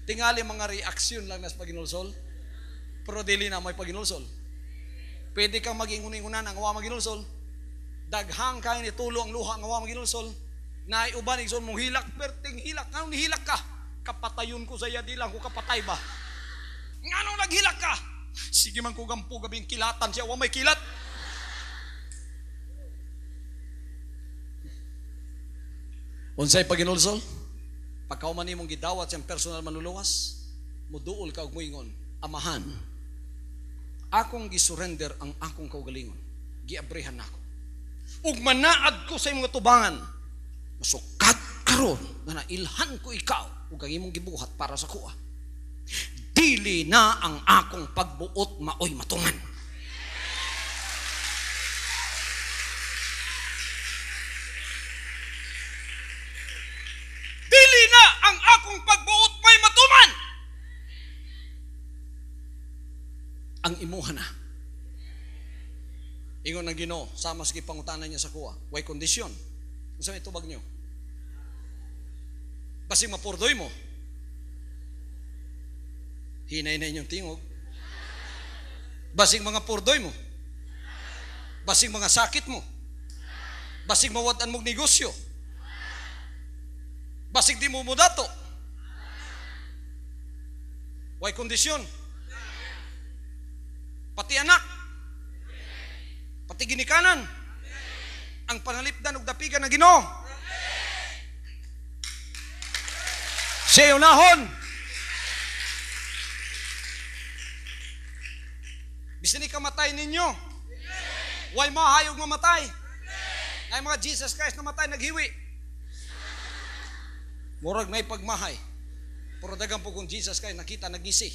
Tingali mga reaksyon lang nas paginulsol. Pero dili na may paginulsol. Pwede kang maging uning-unan ang awa maginulsol. Daghang kain itulo ang luha ang awa maginulsol. Na uban igsoon mong hilak, perting hilak. Ngano ni hilak ka? Kapatayon ko sa iya, di lang ko kapatay ba? Ngano naghilak ka? Sige man ko gampo gabing kilatan siya, wa may kilat. Unsay paginulsol? Pagkauman nimong gidawat siyang personal manluluwas, muduol ka og moingon, Amahan, akong gisurrender ang akong kaugalingon. Giabrehan nako. Ug manaad ko sa imong tubangan. Masukat karon nga nailhan ko ikaw ug ang imong gibuhat para sa kuha. Dili na ang akong pagbuot maoy matuman. Dili na ang akong pagbuot may matuman. Ang imuha na. Ingon ng Ginoo, sama sa gipangutanan niya sa kuha. Way kondisyon. Kung saan itubag niyo? Basing mapurdoy mo. Hinay na inyong tingog. Basing mga purdoy mo. Basing mga sakit mo. Basing mawadan mong negosyo. Basing di mo mudato. Way kondisyon. Pati anak. Pati ginikanan. Ang panalipdan ug dapigan ng Ginoo. Siya unahon. Bisan ikamatay ninyo. Way mahayog mamatay. Ngay mga Jesus Christ namatay naghiwi. Murag may pagmahay. Pero dagang po kung Jesus Christ nakita nagisi.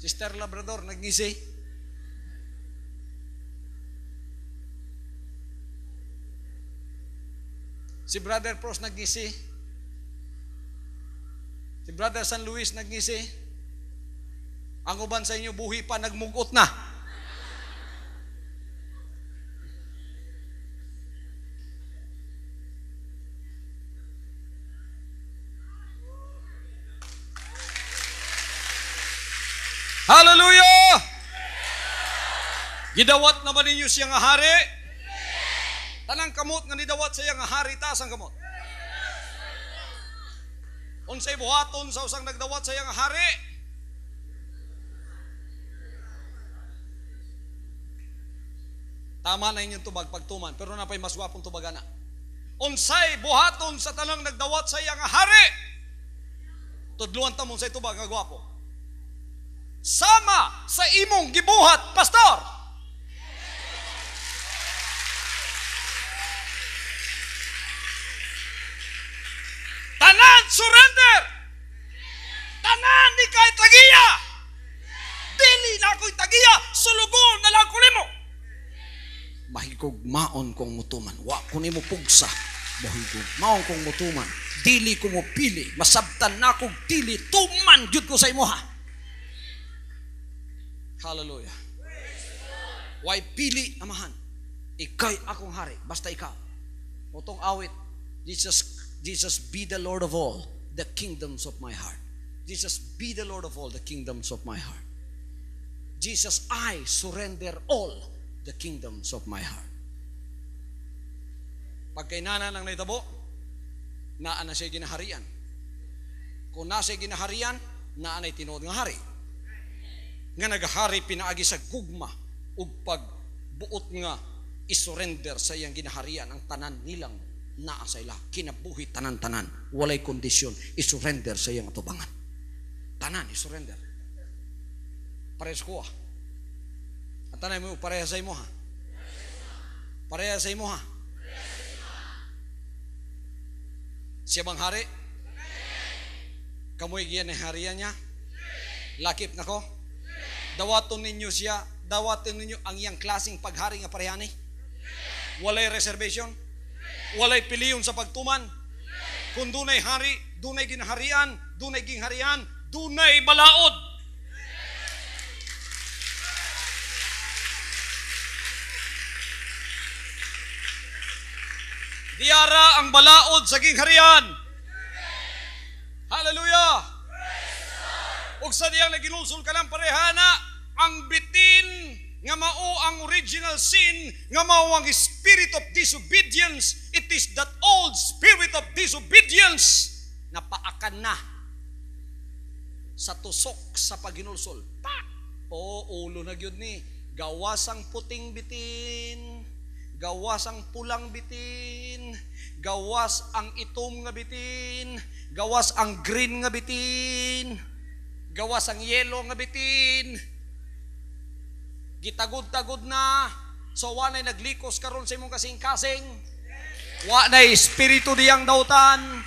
Sister Labrador nagngisi. Si Brother Pros nagngisi. Si Brother San Luis nagngisi. Ang uban sa inyo buhi pa nagmugot na. Hallelujah! Gidawat naman ninyo siya nga hari? Tanang kamot nga nidawat siya nga hari, taas ang kamot. Unsay buhaton sa usang nagdawat siya nga hari? Tama na inyong tubag pagtuman, pero napay mas gwapong tubagan na. Unsay buhaton sa tanang nagdawat siya nga hari? Tudluan ta mo unsay tubag nga gwapo. Sama sa imong gibuhat, pastor. Tanan surrender. Tanan di kay tagiya. Dili na ko'y tagiya, sulugon na lang ko nimo. Mahigugmaon kong mutuman, wa ko nimo pugsa. Mahigugmaon kong mutuman, dili ko mo pili, masabtan na kong dili, tuman jud ko sa imuha. Hallelujah. Why pili, Amahan? Ikay akong hari, basta ikaw. Motong awit, Jesus be the Lord of all the kingdoms of my heart. Jesus be the Lord of all the kingdoms of my heart. Jesus, I surrender all the kingdoms of my heart. Pagkainana ng naitabo, naan na siya ginaharian. Kung nasa ginaharian, naan ay tinuod nga hari. Nga nagahari pinaagi sa gugma ug pagbuot nga isurrender sa iyang ginaharian ang tanan nilang naa sa ila kinabuhi tanan-tanan walay kondisyon isurrender sa iyang atubangan tanan isurrender parehas ko at tanay mo parehas sa imo ha parehas sa imo ha siya bang hari kamoy giyan na harian niya lakip na ko dawaton ninyo siya, dawaton ninyo ang iyang klaseng paghari nga parehani. Walay reservation, walay piliyon sa pagtuman. Kung dunay hari, dunay ginaharian, dunay gingharian, dunay balaod. Diara ang balaod sa gingharian. Hallelujah! Ug sa diyang naginulsol ka ng parehana, ang bitin nga mao ang original sin, nga mao ang spirit of disobedience. It is that old spirit of disobedience na paakan na sa tusok sa paginulsol. Pa! O ulo na gyud ni. Gawas ang puting bitin, gawas ang pulang bitin, gawas ang itom nga bitin, gawas ang green nga bitin, gawas ang yellow nga bitin. Gitagod-tagod na. So wanay naglikos karon sa imong kasing-kasing. Wanay espiritu diyang dautan.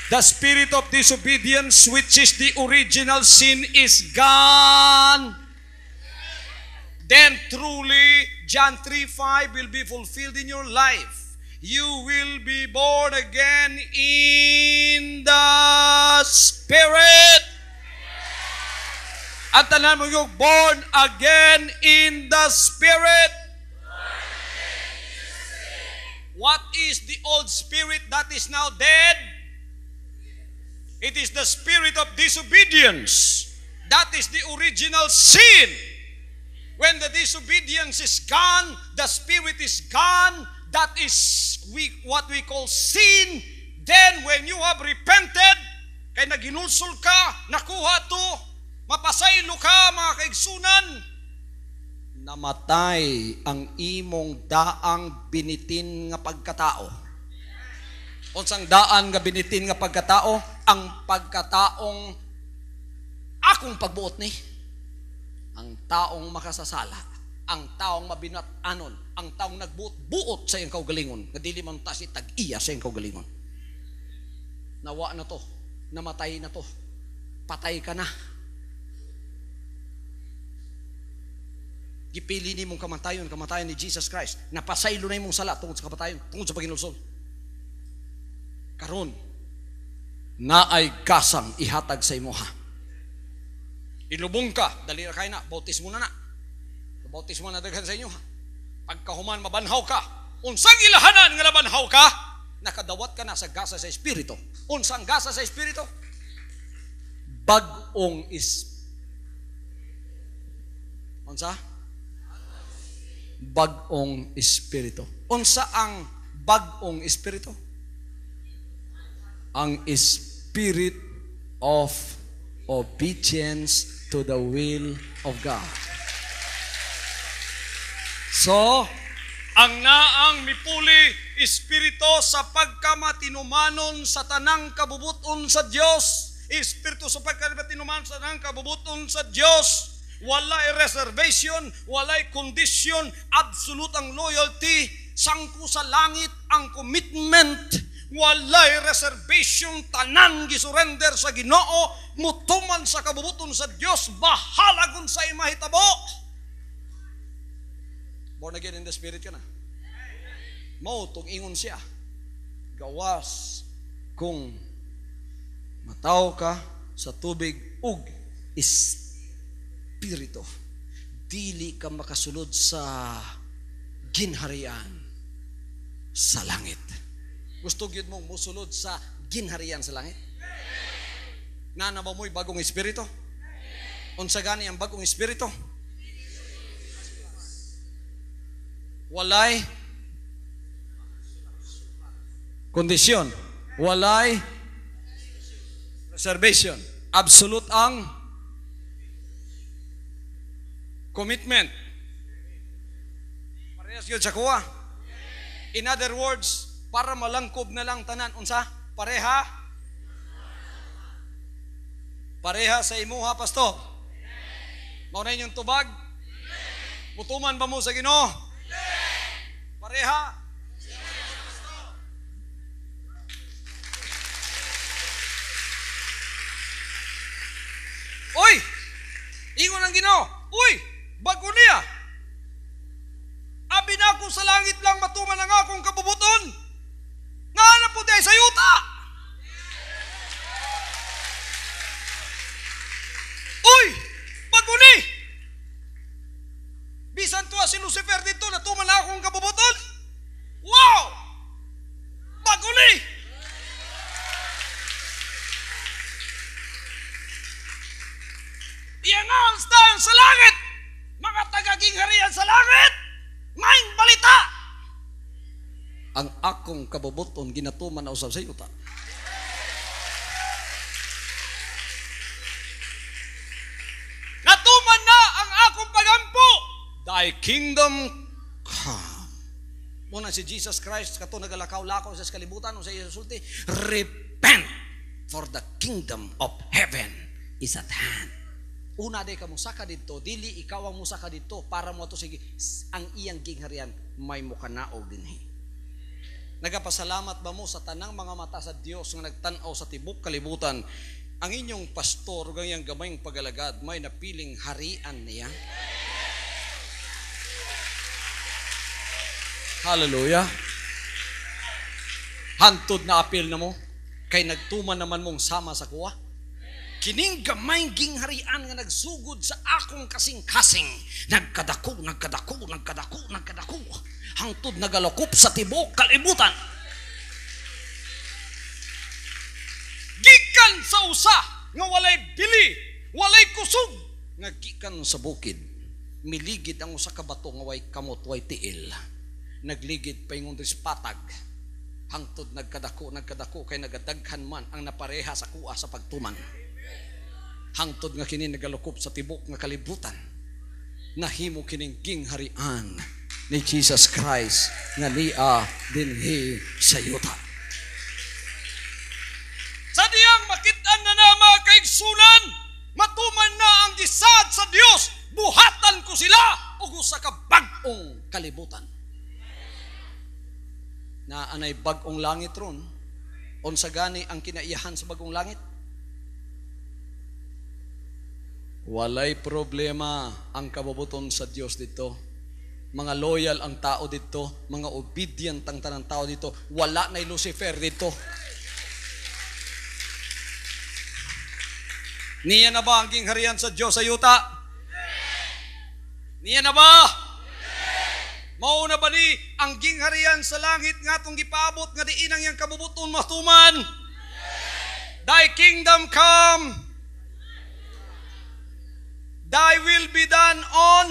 The spirit of disobedience, which is the original sin, is gone. Then truly, John 3:5 will be fulfilled in your life. You will be born again in the Spirit. At tanan mo yung born again in the Spirit. What is the old spirit that is now dead? It is the spirit of disobedience. That is the original sin. When the disobedience is gone, the spirit is gone. That is what we call sin. Then when you have repented, kay naginulsol ka, nakuha to, mapasaylo ka, mga kaigsunan, namatay ang imong daang binitin nga pagkatao. Unsang daan nga binitin nga pagkatao? Ang pagkataong akong pagbuot ni. Ang taong makasasala, ang taong mabinat-anon, ang taong nagbuot sa iyang kaugalingon, nga dili man ta si tag-iya sa iyang kaugalingon. Nawa na to, namatay na to, patay ka na. Gipili ni mong kamatayon ni Jesus Christ. Napasaylo na imong sala tungod sa kamatayon, tungod sa paginulsol. Karon, naay kasang ihatag sa imuha. Ilubong ka, dali ra kay na, bautismo na na. Bautismo na daghan sa inyo ha. Pagkahuman mabanhaw ka, unsang ilahanan nga nabanhaw ka, nakadawat ka na sa gasa sa espiritu. Unsang gasa sa espiritu? Bagong unsa? Bagong espiritu. Unsa ang bagong espiritu? Ang spirit of obedience to the will of God. So, ang naang mipuli espiritu sa pagkamatinumanon sa tanang kabubuton sa Dios. Espiritu sa pagkamatinumanon sa tanang kabubuton sa Dios. Walay reservation, walay condition, absolute ang loyalty, sangko sa langit ang commitment. Walay reservation, tanan gisurrender sa Ginoo, mutuman sa kabubuton sa Dios, bahala gun sa imahitabo. Born again in the Spirit ka na. Mao tong ingon siya. Gawas kung mataw ka sa tubig ug espiritu, dili ka makasulod sa ginharian sa langit. Gusto gyud mong musulod sa ginharian sa langit? Na ba mo'y bagong espiritu? Unsa gani ang bagong espiritu? Walay kondisyon, walay reservation, absolute ang commitment. Parehas yun sa kuha. In other words, para malangkob na lang tanan, unsa? Pareha? Pareha sa imuha, pastor? Mao na inyong tubag? Mutuman ba mo sa Ginoo? Pareha? Uy! Ingon ang Ginoo. Uy! Bago niya. Abi na ako sa langit lang matuman ang akong kabubuton. Nga na po tayo sa yuta. Uy! Bago ni. Bisan to si Lucifer dito natuman na akong kabubuton. Wow! Bago ni. Iyan ang tayo sa langit, mga taga gingharian sa langit, maing balita. Ang akong kabubuton ginatuman na usab sa yuta. Natuman na ang akong pagampo. Thy kingdom come. Muna si Jesus Christ kato nagalakaw-lakaw sa kalibutan o sa isulti, repent, for the kingdom of heaven is at hand. Una day ka musaka dito, dili ikaw ang musaka dito para mo to sige ang iyang gingharian may mukanaog dinhi. Nagapasalamat ba mo sa tanang mga mata sa Dios nga nagtan-aw sa tibok kalibutan ang inyong pastor ug ang iyang gamayng pagalagad may napiling harian niya? Hallelujah. Hantod na apil na mo kay nagtuman naman mong sama sa kuwa. Kining gamayng gingharian nga nagsugod sa akong kasing-kasing, nagkadako hangtod nagalakop sa tibok kalibutan. Gikan sa usa nga walay bili, walay kusog, nga gikan sa bukid, miligid ang usa ka bato nga way kamot way tiil, nagligid paingon sa patag, hangtod nagkadako kay nagadaghan man ang napareha sa kuha sa pagtuman. Hangtod nga kini nagalukop sa tibok nga kalibutan, nahimo kining gingharian ni Jesus Christ nga niya dinhi sa yuta. Sa diyang makit-an na mga kaigsunan, matuman na ang gisad sa Dios, buhatan ko sila ug usa ka bag-ong kalibutan. Na anay bag-ong langit ron, unsa gani ang kinaiyahan sa bag-ong langit? Walay problema ang kabubuton sa Dios dito. Mga loyal ang tao dito, mga obedient ang tanang tao dito. Wala na Lucifer dito. Niya na ba ang gingharian sa Diyos sa yuta? Niya na ba? Mao na ba ni ang gingharian sa langit nga itong gipaabot nga diin ang iyang kabubuton matuman? Thy kingdom come. Thy will be done on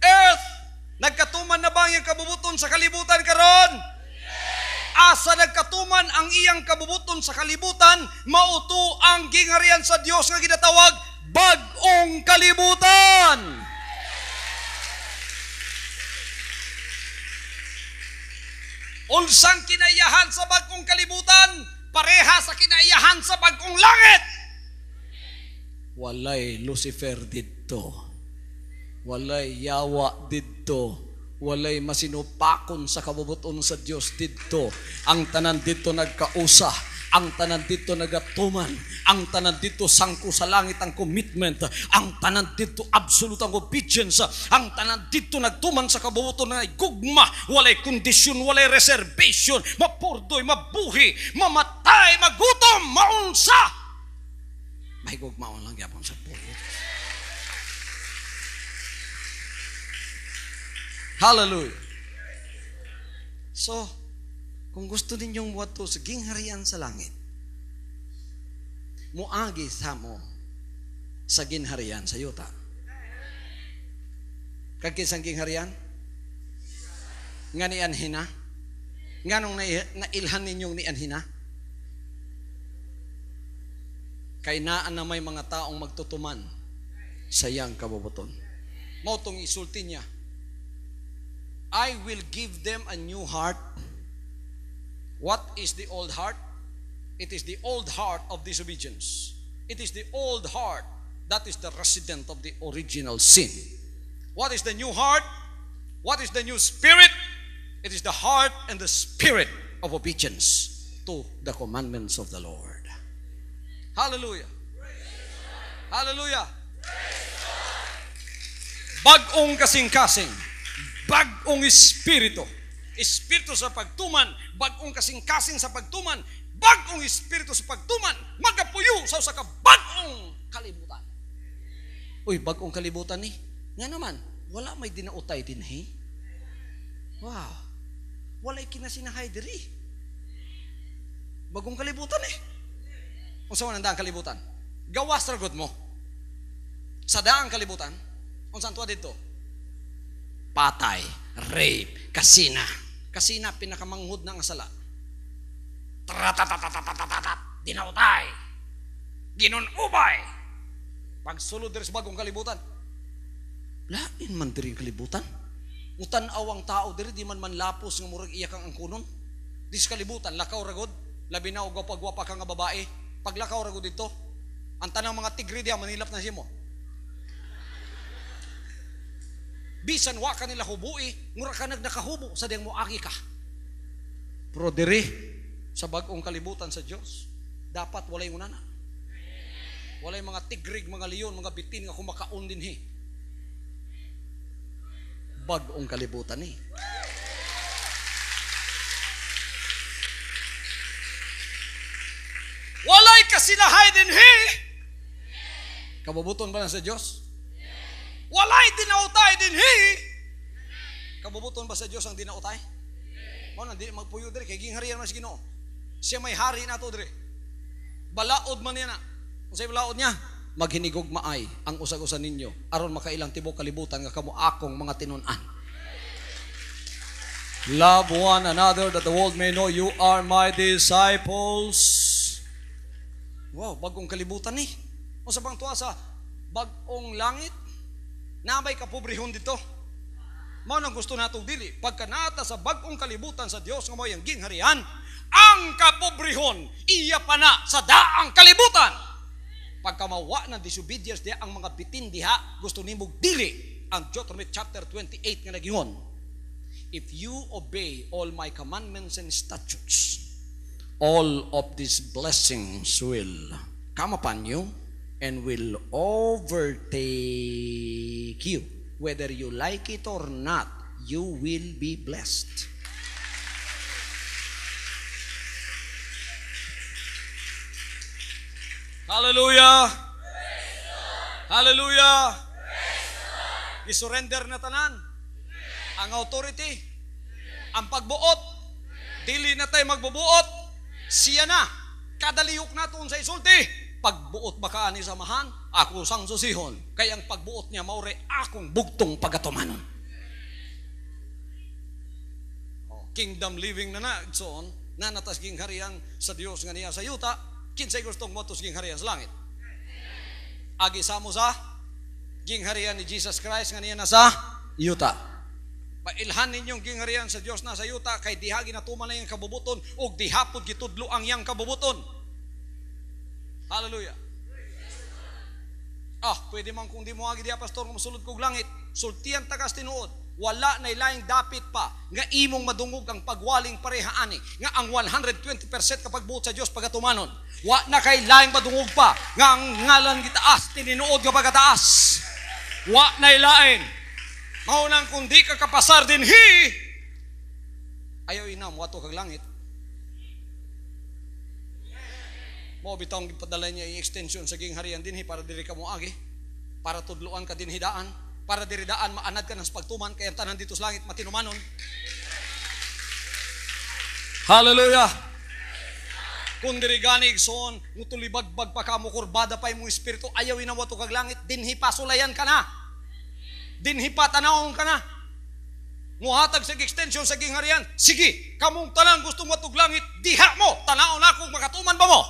earth. Nagkatuman na ba ang iyang kabubuton sa kalibutan karon? Asa nagkatuman ang iyang kabubuton sa kalibutan, mauto ang gingharian sa Dios nga ginatawag bag-ong kalibutan. Unsang kinaiyahan sa bag-ong kalibutan, pareha sa kinaiyahan sa bag-ong langit. Walay Lucifer didto, walay yawa didto, walay masinupakon sa kabubuton sa Dios didto. Ang tanan didto nagkausa, ang tanan didto nagatuman, ang tanan didto sangko sa langit ang commitment, ang tanan didto absolute ang obedience, ang tanan didto nagtuman sa kabubuton nga gugma, walay kondisyon, walay reservation, mapurdoy, mabuhi, mamatay, magutom, maunsa. Mahigugmaon lang yapon sa puyo. Hallelujah. So, kung gusto ninyong wato sa gingharian sa langit, muagi sa mo sa gingharian sa yuta. Kagkisang gingharian? Nga ni anhina? Nga nung nailhan ninyong ni anhina? Kay naan na may mga taong magtutuman sa iyang kabubuton. Mautong isulti niya, I will give them a new heart. What is the old heart? It is the old heart of disobedience. It is the old heart that is the resident of the original sin. What is the new heart? What is the new spirit? It is the heart and the spirit of obedience to the commandments of the Lord. Hallelujah. Hallelujah. Bag-ong kasing-kasing, bag-ong espiritu, espiritu sa pagtuman, bag-ong kasing-kasing sa pagtuman, bag-ong espiritu sa pagtuman, magapuyo sa usa ka bag-ong kalibutan. Uy, bag-ong kalibutan ni. Nga naman, wala may dinautay din, hey? Wow. Wala'y kinasinahay diri. Bagong kalibutan eh. Kung saan ang daang kalibutan? Gawas ragod mo. Sa daang kalibutan, kung saan tuwa dito? patay, rape, kasina. Kasina pinakamanghud na ang sala. Tratatatatatatatat, dinautay, ginunubay. Pagsulod diri sa bagong kalibutan, lain man diri kalibutan. Mutan-aw ang tao diri di man lapos nga murag iya kang angkunon. Di sa kalibutan lakaw ragod, labi na og gwapa ka nga babae, paglakaw ragod dito, ang tanang mga tigri diha manilap na simo. Bisan wa kanila hubuhi, mura ka nakahubo sa diyang moagi ka. Pero diri sa bagong kalibutan sa Dios, dapat walay unana. Walay mga tigrig, mga leon, mga bitin nga kumakaon dinhi. Bagong kalibutan ni. Walay kasinahay dinhi. Kabubuton ba na sa Dios? Walay dinautay dinhi. Kabubuton ba sa Dios ang dinautay? Mo na di magpuyo diri kay gingharian man si Ginoo. Siya may hari nato diri. Balaod man niya na. Unsay balaod niya? Maghinigog maay ang usag-usa ninyo aron makailang tibok kalibutan nga kamo akong mga tinun-an. Love one another that the world may know you are my disciples. Wow, bagong kalibutan ni. Unsa bang tuwa sa bagong langit? Nabay ka pobrehon dito. Mao nang gusto natong dili pagkanata sa bagong kalibutan sa Dios nga mao yang gingharian, ang kapobrehon iya pa na sa daang kalibutan. Pagkamawa ng disobedience diha ang mga bitin diha, gusto nimog dili ang Deuteronomy chapter 28 nga nagingon. If you obey all my commandments and statutes, all of these blessings will come upon you and will overtake you. Whether you like it or not, you will be blessed. Hallelujah! Hallelujah! I-surrender na tanan. Ang authority, ang pagbuot, dili na tayo magbubuot, siya na. Kadaliyok na tuon sa isulti. Pagbuot baka ani samahan, ako sang susihon. Kaya ang pagbuot niya, maure akong bugtong pagatumanon. Kingdom living na na, so na natas gingharian sa Dios nga niya sa yuta, kinsay gustong motos gingharian sa langit. Agi samo sa gingharian ni Jesus Christ nga niya na sa yuta. Pailhan ninyong gingharian sa Dios na sa yuta kay diha ginatuman na yung kabubuton ug dihapod gitudlo ang yang kabubuton. Hallelujah. Pwede man kung di mo agi diha pastor nga mosulod kog langit, sultian tagas tinuod. Wala na ilayang dapit pa nga imong madungog ang pagwaling parehaani nga ang 120% kapag buot sa Dios pagatumanon. Wa na kay ilayang madungog pa nga ang ngalan gitaas tininuod nga pagataas. Wa na ilain. Mao nang kung di ka kapasar dinhi, ayaw inam wato kag langit. Mo bitong gipadala niya yung extension sa gingharian dinhi para diri ka moagi, para tudloan ka dinhi daan, para diri daan maanad ka ng pagtuman kaya tanan dito sa langit matinumanon. Hallelujah. Kung diri gani igsoon mutulibagbag pa ka mo kurbada pa imong espiritu, ayaw inam wato kag langit, dinhi pasulayan ka na. Dinhi pa tanawon ka na. Muhatag sa extension sa gingharian. Sige, kamong tanan gustong matug langit, diha mo, tanawon ako makatuman ba mo?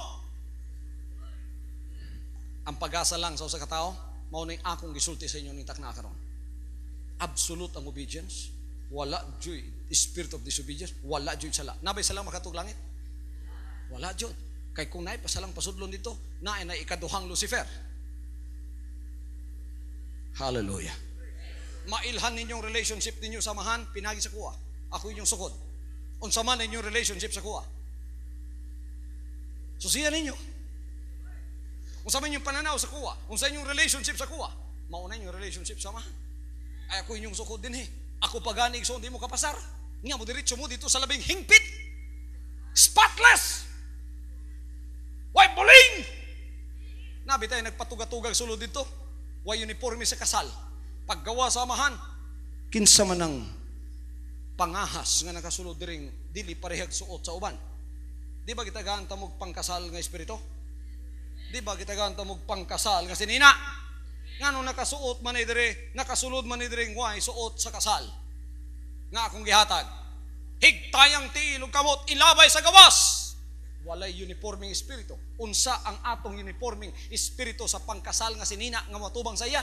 Ang pag-asa lang sa usa ka tawo, mao ning akong gisulti sa inyo ning takna karon. Absolute ang obedience, wala joy, spirit of disobedience, wala joy sala. Nabay sala makatug langit? Wala joy. Kay kung naay pasalang pasudlon dito, naay na ikaduhang Lucifer. Hallelujah. Mailhan ninyong relationship ninyo samahan, pinagi sa kuha. Ako inyong sukod. Unsa man ninyong relationship sa kuha. Susiyan ninyo. Unsa man inyong pananaw sa kuha. Unsa inyong relationship sa kuha. Mauna inyong relationship samahan. Ay ako inyong sukod din Ako pagani so hindi mo kapasar. Nga mo diretso mo dito sa labing hingpit. Spotless. Why buling? Nabi tayo nagpatugag-tugag sulod dito. Why uniforme sa kasal. Paggawa sa amahan, kinsa man ang pangahas nga nakasulod diring dili parehag suot sa uban. Di ba kita gahanta mog pangkasal nga espiritu? Di ba kita gahanta mog pangkasal nga sinina? Ngano nakasuot man dire, nakasulod man dire ngway suot sa kasal. Nga akong gihatag. Higtayang tiil ug kamot ilabay sa gawas. Walay uniforming espiritu. Unsa ang atong uniforming espiritu sa pangkasal nga sinina nga matubang sa iya?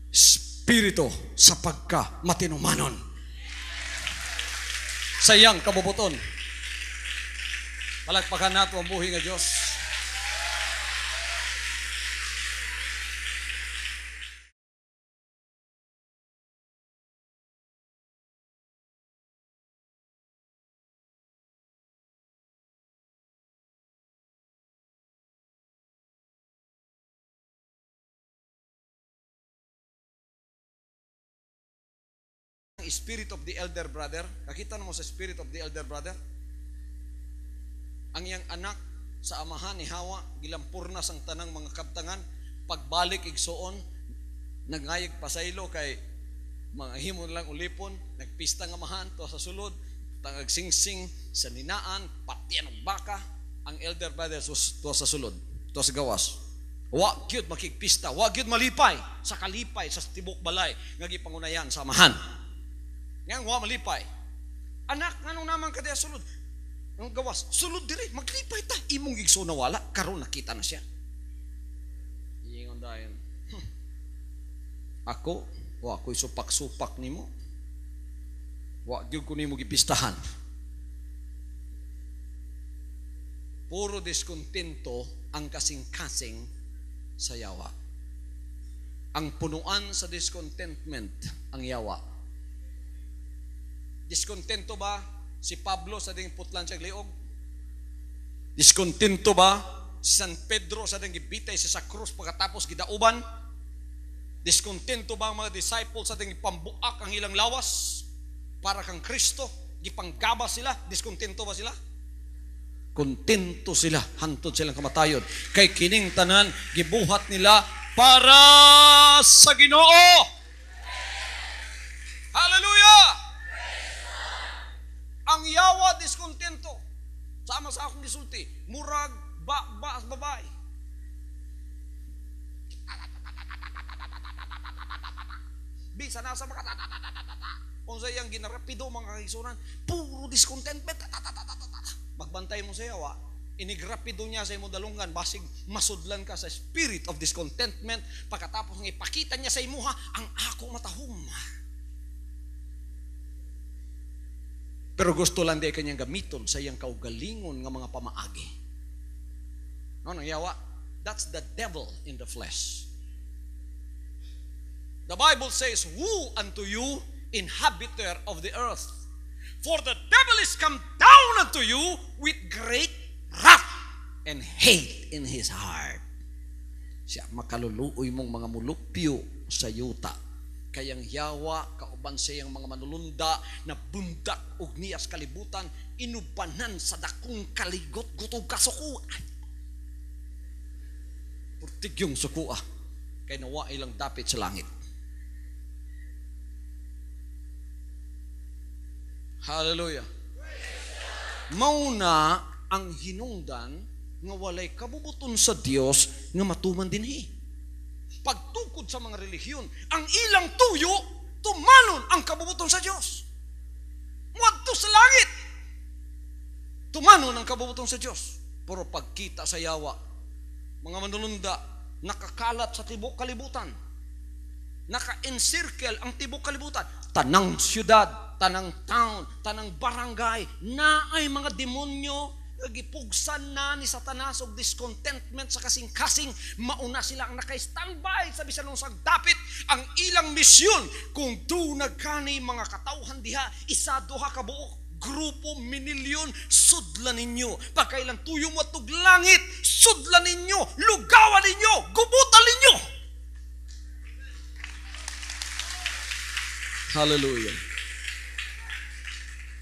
Espiritu sa pagka matinumanon. Sayang kabubuton. Palakpakan nato ang buhi nga Diyos. Spirit of the elder brother. Nakita mo sa spirit of the elder brother? Ang iyang anak sa amahan ni Hawa, gilampurna sang tanang mga kabtangan, pagbalik igsoon, nagngayag pasaylo kay mga himo lang ulipon, nagpista nga amahan, to sa sulod, tangag singsing sa ninaan, patian ng baka, ang elder brother to sa sulod, to sa gawas. Wa gyud makigpista, wa gyud malipay, sa kalipay, sa tibok balay, nga gipangunayan sa amahan. Nga wa malipay. Anak, nganong naman ka diya sulod? Ang gawas, sulod diri, maglipay ta. Imong igso na wala, karon nakita na siya. Iingon dayon. Ako, wa ko'y supak-supak nimo. Wa gyud ko nimo gipistahan. Puro diskontento ang kasing-kasing sa yawa. Ang punuan sa discontentment ang yawa. Diskontento ba si Pablo sa ding putlan siya liog? Diskontento ba si San Pedro sa ding gibitay sa krus pagkatapos gidauban? Diskontento ba ang mga disciples sa ding pambuak ang ilang lawas para kang Kristo? Gipanggaba sila? Diskontento ba sila? Kontento sila, hantod silang kamatayon. Kay kining tanan gibuhat nila para sa Ginoo. Hallelujah! Ang yawa diskontento. Sama sa akong gisulti, murag babae. Bisa nasa mga kung sa iyang ginarapido mga kaisunan, puro discontentment. Magbantay mo sa yawa, inigrapido niya sa imo dalungan, basig masudlan ka sa spirit of discontentment, pagkatapos ng ipakita niya sa imuha ang ako matahom. Pero gusto lang di kanyang gamiton sa iyang kaugalingon nga mga pamaagi. Ano yawa? That's the devil in the flesh. The Bible says, "Woe unto you, inhabiter of the earth, for the devil is come down unto you with great wrath and hate in his heart." Siya makaluluoy mong mga mulupyo sa yuta. Kayang yawa, kauban sa iyang mga manulunda na bundak og niyas kalibutan, inubanan sa dakong kaligot gutog kasukuan. Purtig yung sukua, kay nawa ilang dapit sa langit. Hallelujah. Mauna ang hinungdan nga walay kabubuton sa Dios nga matuman dinhi. Pagtukod sa mga relihiyon, ang ilang tuyo, tumanon ang kabubuton sa Diyos. Muadto sa langit. Tumanon ang kabubuton sa Diyos. Pero pagkita sa yawa, mga manulunda, nakakalat sa tibok kalibutan. Naka-encircle ang tibok kalibutan. Tanang syudad, tanang town, tanang barangay, na ay mga demonyo, gipugsan na ni Satanas og discontentment sa kasing-kasing, mauna sila ang naka-standby sa bisan sa dapit ang ilang misyon. Kung dunag kani mga katawhan diha, isa duha ka buok grupo, minilyon, sudlan ninyo. Pagkailang tuyo mo atog langit, sudlan ninyo, lugawan ninyo, gubutan ninyo. Hallelujah.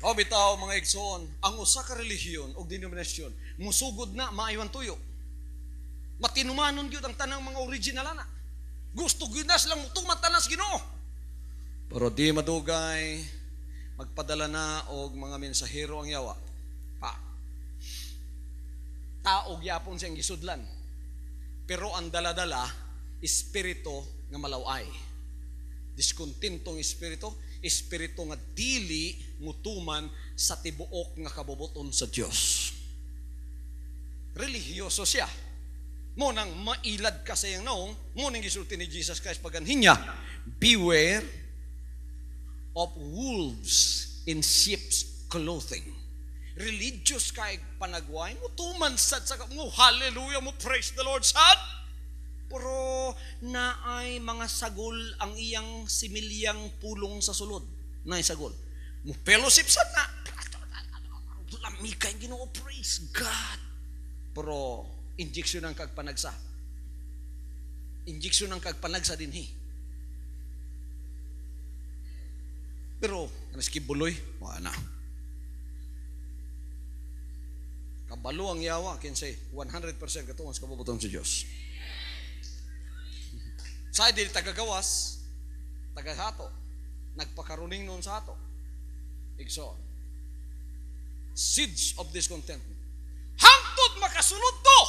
O bitaw mga igsoon, ang usa ka relihiyon o denominasyon musugod na maaywan tuyo. Matinumanon gyud ang tanang mga original na. Gusto gyud na silang mutuman tanas Ginoo. Pero di madugay magpadala na og mga mensahero ang yawa. Pa. Taog yapon siyang gisudlan. Pero ang daladala espiritu nga malaway. Diskontentong espiritu nga dili mutuman sa tibuok nga kabubuton sa Dios. Relihiyoso siya. Mo nang mailad ka sa iyang naong, mo nang gisulti ni Jesus Christ paganhin niya, beware of wolves in sheep's clothing. Religious kay panagway mo tuman sad sa mo, hallelujah mo, praise the Lord sad. Pero naay mga sagol ang iyang similyang pulong sa sulod. Naay sagol. Mo fellowship sad na. Lamikay Ginoo, praise God. Pero injection ang kagpanagsa. Injection ang kagpanagsa dinhi. Pero anas kibuloy, wala na. Kabalo ang yawa, kinsay 100% katuon sa kabubuton sa Dios. Sa dili tagagawas, tagahato, nagpakaruning noon sa ato. Igsoon. Seeds of discontentment. Hangtod makasulod to.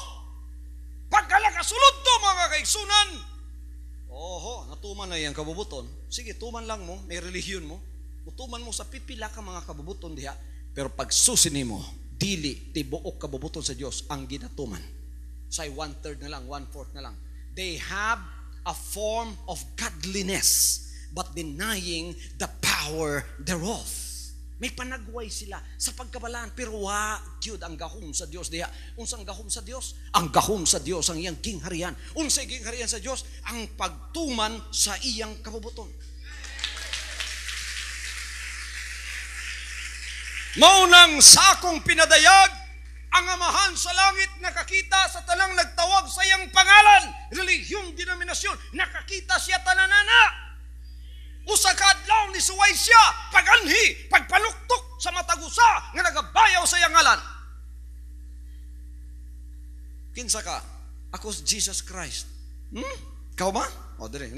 Pagkala kasulod to, mga kaigsunan. Oho, natuman na yung kabubuton. Sige, tuman lang mo, may relihiyon mo. Tuman mo sa pipila ka mga kabubuton diha. Pero pag susini mo, dili, tibuok kabubuton sa Diyos ang ginatuman. Say 1/3 na lang, 1/4 na lang. They have a form of godliness, but denying the power thereof. May panagway sila sa pagkabalaan, pero wa gyud ang gahom sa Dios diha. Unsang gahom sa Dios? Ang gahom sa Dios ang iyang gingharian. Unsay gingharian sa Dios? Ang pagtuman sa iyang kabubuton. Maunang sa akong pinadayag, ang Amahan sa langit nakakita sa tanang nagtawag sa iyang pangalan. Relihiyong denominasyon, nakakita siya tananana. Usa ka adlaw ni suway siya, paganhi, pagpanuktok sa matagusa nga nagabayaw sa iyang ngalan. Kinsa ka? Ako si Jesus Christ. Ikaw ba? O, dire.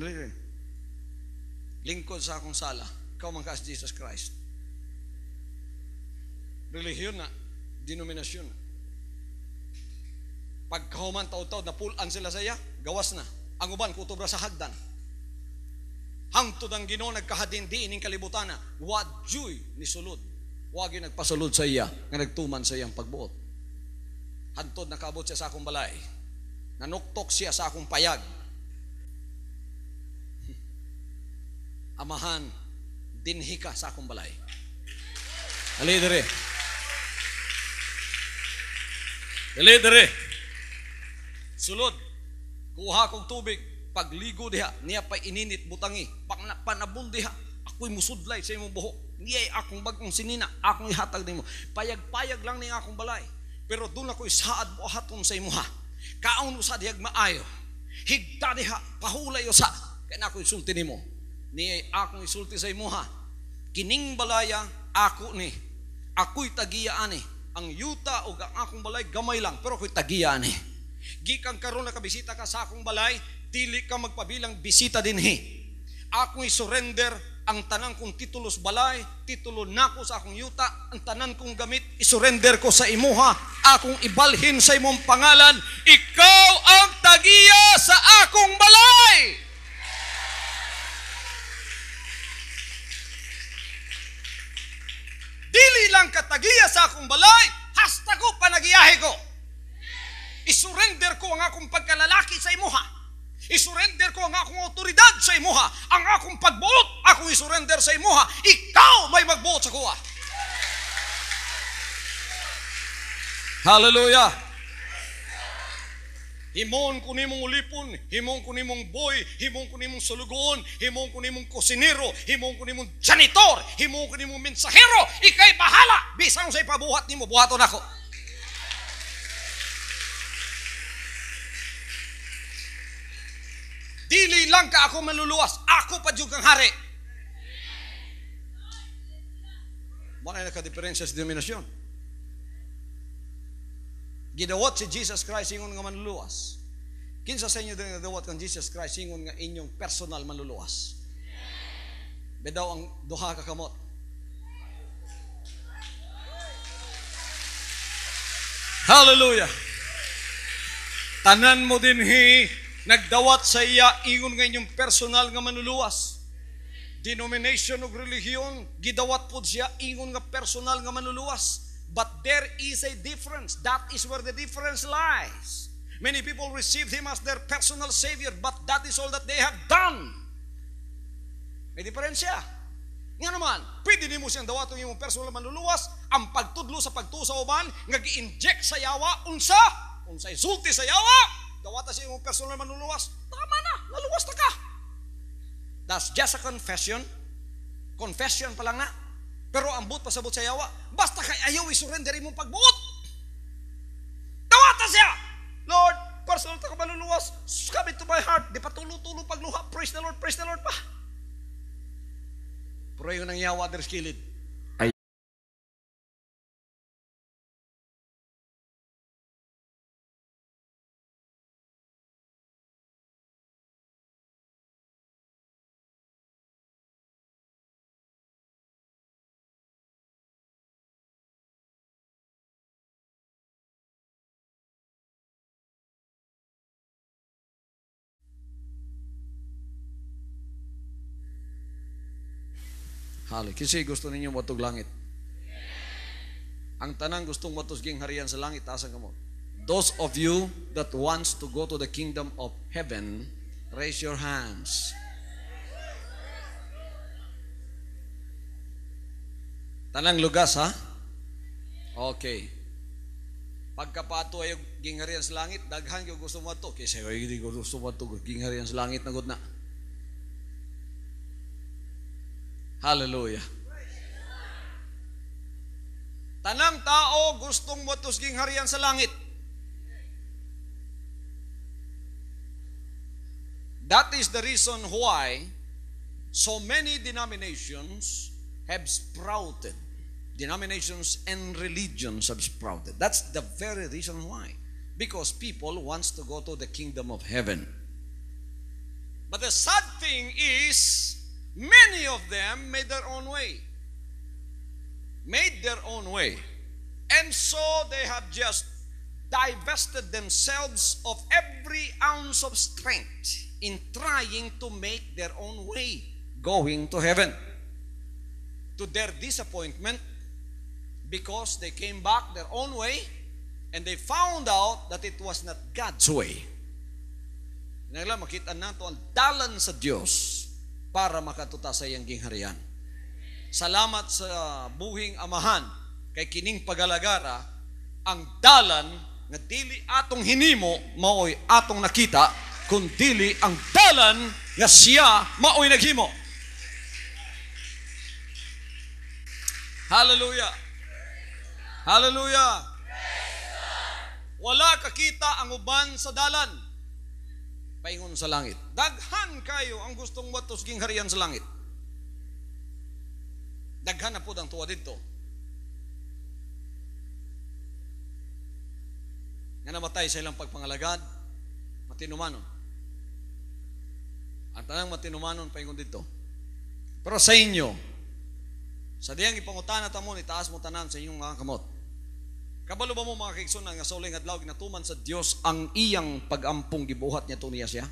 Lingkod sa akong sala. Ikaw man ka si Jesus Christ. Relihiyon na, denominasyon na. Pagkahuman taod-taod, napulan sila sa iya, gawas na. Ang uban, kutubra sa hagdan. Hangtod ang Ginoo nagkahadindi ining kalibutan na, wadjuy ni sulod. Wag yung nagpasulod sa iya, nga nagtuman sa iyang pagbuot. Hantod nakaabot siya sa akong balay. Nanuktok siya sa akong payag. Amahan, dinhi ka sa akong balay. Alidere. Alidere. Sulod, kuha kong tubig, pagligo diha, niya pa ininit butangi, panabon diha, ako'y musudlay sa imong buhok, niya'y akong bagong sinina, akong ihatag nimo, payag-payag lang ni akong balay, pero doon ako'y saad buhaton sa imuha, kaon sa dihag maayo, higda diha, pahulay sa, kaya na ako'y sulti nimo, niya'y akong isulti sa imuha, kining balaya, ako ni, ako'y tagiyaan ni, ang yuta o ang akong balay, gamay lang, pero ako'y tagiyaan ni, gikan karon nakabisita ka sa akong balay, dili ka magpabilang bisita dinhi. Akong isurrender ang tanan kong titulos balay, titulo nako sa akong yuta, ang tanan kong gamit isurrender ko sa imuha. Akong ibalhin sa imong pangalan, ikaw ang tagiya sa akong balay. Dili lang katagiya sa akong balay, hasta ko panagiyahe ko. Isurrender ko ang akong pagkalalaki sa imuha. Isurrender ko ang akong otoridad sa imuha. Ang akong pagbuot, akong isurrender sa imuha. Ikaw may magbuot sa kuha. Hallelujah. Himon ko nimong ulipon, himon ko nimong boy, himon ko nimong sulugoon, himon ko nimong kusinero, himon ko nimong janitor, himon ko nimong mensahero. Ikay bahala. Bisang sa ipabuhat nimo, buhaton ako. Dili lang ka ako maluluwas, ako pa jud kang hari. Mo na naka-diferensya sa denominasyon. Gidawat si Jesus Christ ingon nga manluluwas. Kinsa sa inyo din gidawat kang Jesus Christ ingon nga inyong personal manluluwas? Bedaw ang duha ka kamot. Hallelujah. Tanan mo dinhi Nagdawat sa iya ingon nga inyong personal nga manluluwas. Denomination o relihiyon, gidawat po siya ingon nga personal nga manluluwas. But there is a difference. That is where the difference lies. Many people received Him as their personal Savior, but that is all that they have done. May diferensya. Nga naman, pwede nimo siyang dawatong imong personal manluluwas, ang pagtudlo sa pagtusa uban, nga gi-inject sa yawa, unsa isulti sa yawa, dawata sa imong personal manluluwas, tama na, naluwas na ka. That's just a confession. Confession pa lang na. Pero ambot pasabot sa yawa, basta kay ayaw isurrender imong pagbuot. Dawata siya! Lord, personal ta ka manluluwas, come into my heart, di pa tulo-tulo pagluha, praise the Lord pa. Pero yun ang yawa there's kilid. Hali, kasi gusto ninyo matog langit. Ang tanang gustong matos ging harian sa langit, taas ang kamot. Those of you that wants to go to the kingdom of heaven, raise your hands. Tanang lugas, ha? Okay. Pagkapato ay gingharian sa langit, daghan yung gusto mo ito. Kasi hindi ko gusto mo ito, gingharian sa langit na good na. Hallelujah. Tanang tao gustong motos gingharian sa langit. That is the reason why so many denominations have sprouted. Denominations and religions have sprouted. That's the very reason why. Because people wants to go to the kingdom of heaven. But the sad thing is, many of them made their own way. And so they have just divested themselves of every ounce of strength in trying to make their own way going to heaven. To their disappointment, because they came back their own way and they found out that it was not God's way. Nagla makita nato ang dalan sa Dios para makatuta sa iyang gingharian. Salamat sa buhing amahan kay kining pagalagara ang dalan nga dili atong hinimo maoy atong nakita, kundi ang dalan nga siya maoy naghimo. Hallelujah. Hallelujah. Wala kakita ang uban sa dalan. Paingon sa langit. Daghan kayo ang gustong matos gingharian sa langit. Daghan na po ang tuwa dito. Nga namatay sa ilang pagpangalagad, matinumanon. Ang tanang matinumanon, paingon dito. Pero sa inyo, sa diyang ipangutana tamon, itaas mo tanan sa inyong mga kamot. Kabalo ba mo mga kaigsunan nga sa uling adlaw ginatuman sa Dios ang iyang pag-ampong gibuhat niya niya siya?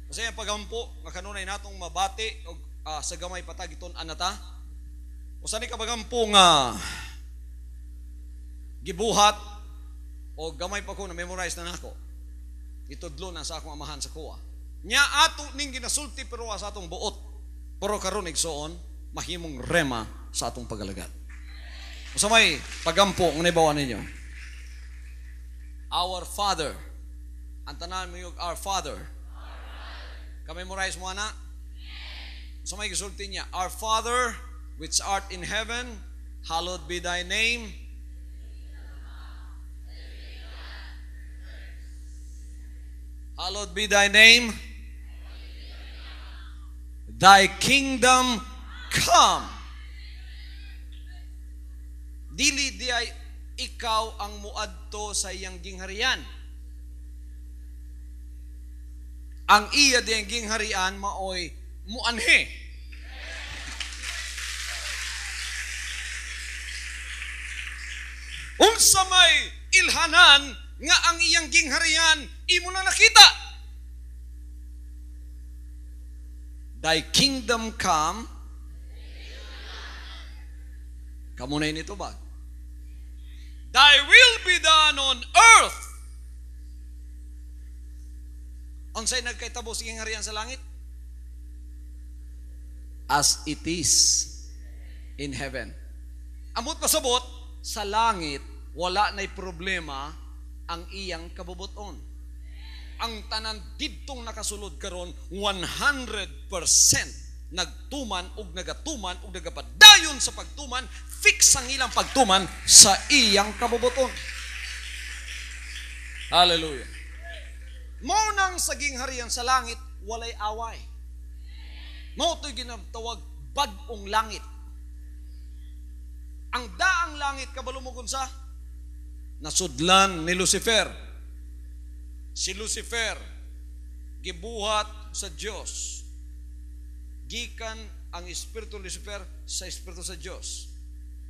Kasi ang pag-ampo nga kanunay natong mabati og sa gamay patagiton anata. Usa ni ka pag-ampo nga gibuhat o gamay pa ko na memorize na nako. Itudlo na sa akong amahan sa kuha. Nya ato ning ginasulti pero sa atong buot. Pero karon igsoon mahimong rema sa atong pagalagad. Sa may pagampo ng naibawan ninyo. Our Father. Ang tanan mo yung Our Father. Ka-memorize mo na? Sa may gisulti niya, Our Father, which art in heaven, hallowed be thy name. Hallowed be thy name. Thy kingdom come. Dili di ay ikaw ang muadto sa iyang gingharian. Ang iya di ang gingharian maoy muanhe. Unsa may ilhanan nga ang iyang gingharian imo na nakita. Thy kingdom come. Kamunay nito ba? Thy will be done on earth. Unsay nagkaitabo sige nga riyan sa langit? As it is in heaven. Amot pasabot, sa langit, wala na'y problema ang iyang kabubuton. Ang tanan didtong nakasulod karon 100% nagtuman ug nagatuman ug nagapadayon sa pagtuman, fix ang ilang pagtuman sa iyang kabubuton. Hallelujah. Mao nang saging harian sa langit, walay away. Mao to'y ginatawag bag-ong langit. Ang daang langit kabalo mo kunsa nasudlan ni Lucifer. Si Lucifer gibuhat sa Dios. Gikan ang espiritu ni Lucifer sa espiritu sa Dios.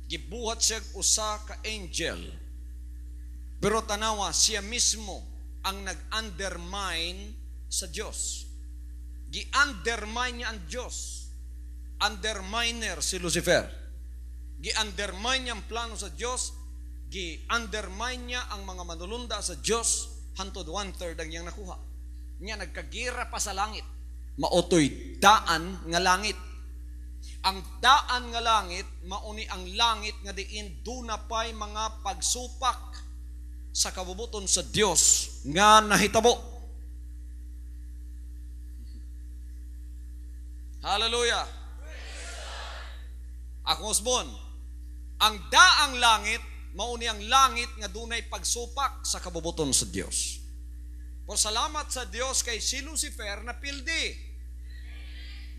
Gibuhat siya usa ka angel. Pero tanawa siya mismo ang nag-undermine sa Dios. Gi-undermine niya ang Dios. Underminer si Lucifer. Gi-undermine niya ang plano sa Diyos, gi-undermine niya ang mga manulunda sa Diyos, hantod 1/3 ang iyang nakuha. Niya nagkagira pa sa langit. Maotoy daan nga langit. Ang daan nga langit, mauni ang langit nga diin duna pay mga pagsupak sa kabubuton sa Diyos nga nahitabo. Hallelujah. Akong usbon, ang daang langit, mauni ang langit nga dunay pagsupak sa kabubuton sa Dios. Por salamat sa Dios kay si Lucifer na pildi.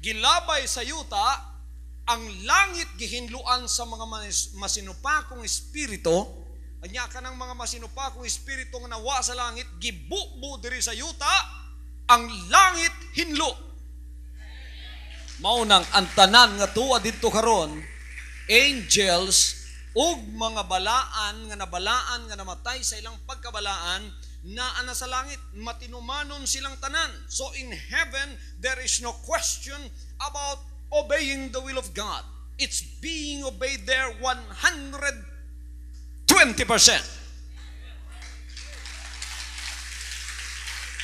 Gilabay sa yuta, ang langit gihinluan sa mga masinupakong espiritu. Anya ka ng mga masinupakong espiritu nga nawa sa langit, gibubo diri sa yuta, ang langit hinlo. Maunang ang tanan nga tuwa dito karon, angels ug mga balaan nga nabalaan nga namatay sa ilang pagkabalaan na ana sa langit, matinumanon silang tanan. So in heaven, there is no question about obeying the will of God. It's being obeyed there 120%.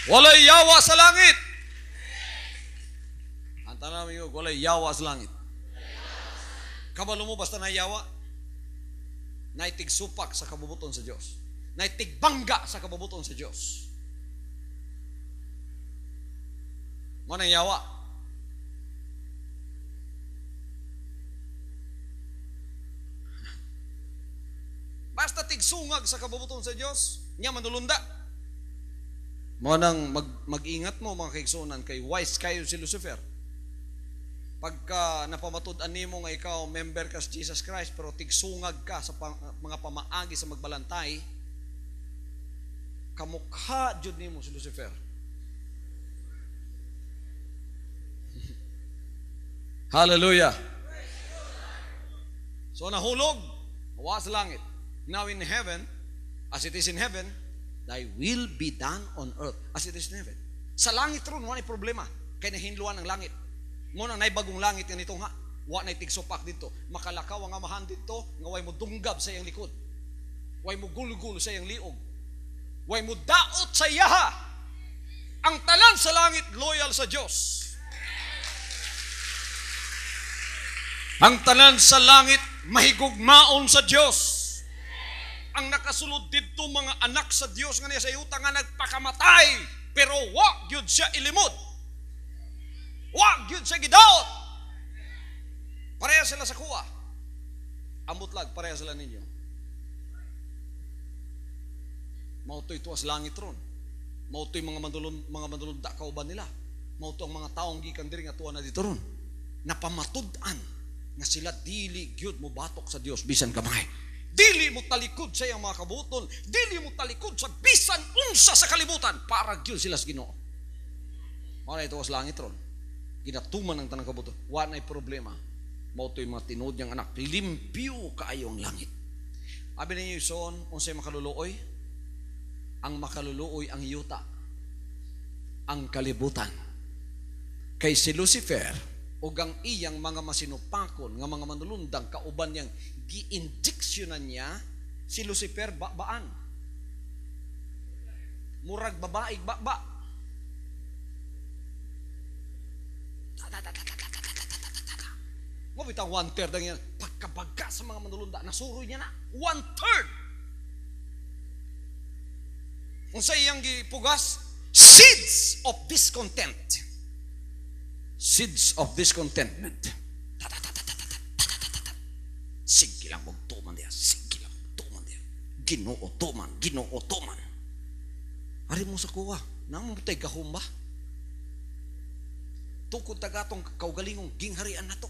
Walay yawa sa langit. Ang tanan mo, walay yawa sa langit. Kabalo mo basta nayawa, naitigsupak sa kabubuton sa Diyos. Naitigbangga sa kabubuton sa Diyos. Mo nang yawa. Basta tigsungag sa kabubuton sa Diyos, niya manulunda. Mo nang mag-ingat mo mga kaigsunan, kay wise kayo si Lucifer. Pagka napamatud-an nimo nga ikaw member ka sa Jesus Christ pero tigsungag ka sa mga pamaagi sa magbalantay, kamukha jud nimo si Lucifer. Hallelujah. So nahulog, mawa sa langit. Now in heaven, as it is in heaven, thy will be done on earth as it is in heaven. Sa langit ron, wala problema. Kaya nahinluan ng langit. Muna na bagong langit nga nito nga, wa na tigsupak dito, makalakaw ang amahan dito, nga way mo dunggab sa iyang likod, way mo gulgul sa iyang liog, way mo daot sa iyaha. Ang talan sa langit loyal sa Diyos. Ang talan sa langit mahigugmaon sa Diyos. Ang nakasulod dito mga anak sa Diyos nga niya sa yuta nga nagpakamatay, pero wa gyud siya ilimod. Wag yun sa gidaot. Pareha sila sa kuha. Ambutlag, pareha sila ninyo. Mautoy tuwas langit ron. Mautoy mga mandulon da kauban nila. Mautoy ang mga taong gikan diri nga tuwa na dito ron. Napamatud-an nga sila dili gyud mo batok sa Dios bisan gamay. Dili mo talikod sa iyang mga kabuton. Dili mo talikod sa bisan unsa sa kalibutan para gyud sila sa Ginoo. Mao na tuwas langit ron. Ginatuman ng tanang kabuto, wala na'y problema. Mauto'y mga tinod niyang anak, limpyo kaayo ang langit. Abi ninyo son, unsay makaluluoy? Ang makaluluoy ang yuta, ang kalibutan. Kay si Lucifer ug ang iyang mga masinupakon nga mga manulundang kauban niyang gi-injectionan niya si Lucifer baan. Murag babaig baba. Mo bitaw 1/3 ang yan pagkabaga sa mga manulunda nasuroy niya na 1/3. Unsa iyang gipugas? Seeds of discontent. Seeds of discontentment. Sige lang magtuman diya. Sige lang magtuman diya. Ginoo tuman. Ari mo sa kuha. Namutay kahumba. Tukod tagatong kaugalingong gingharian na to.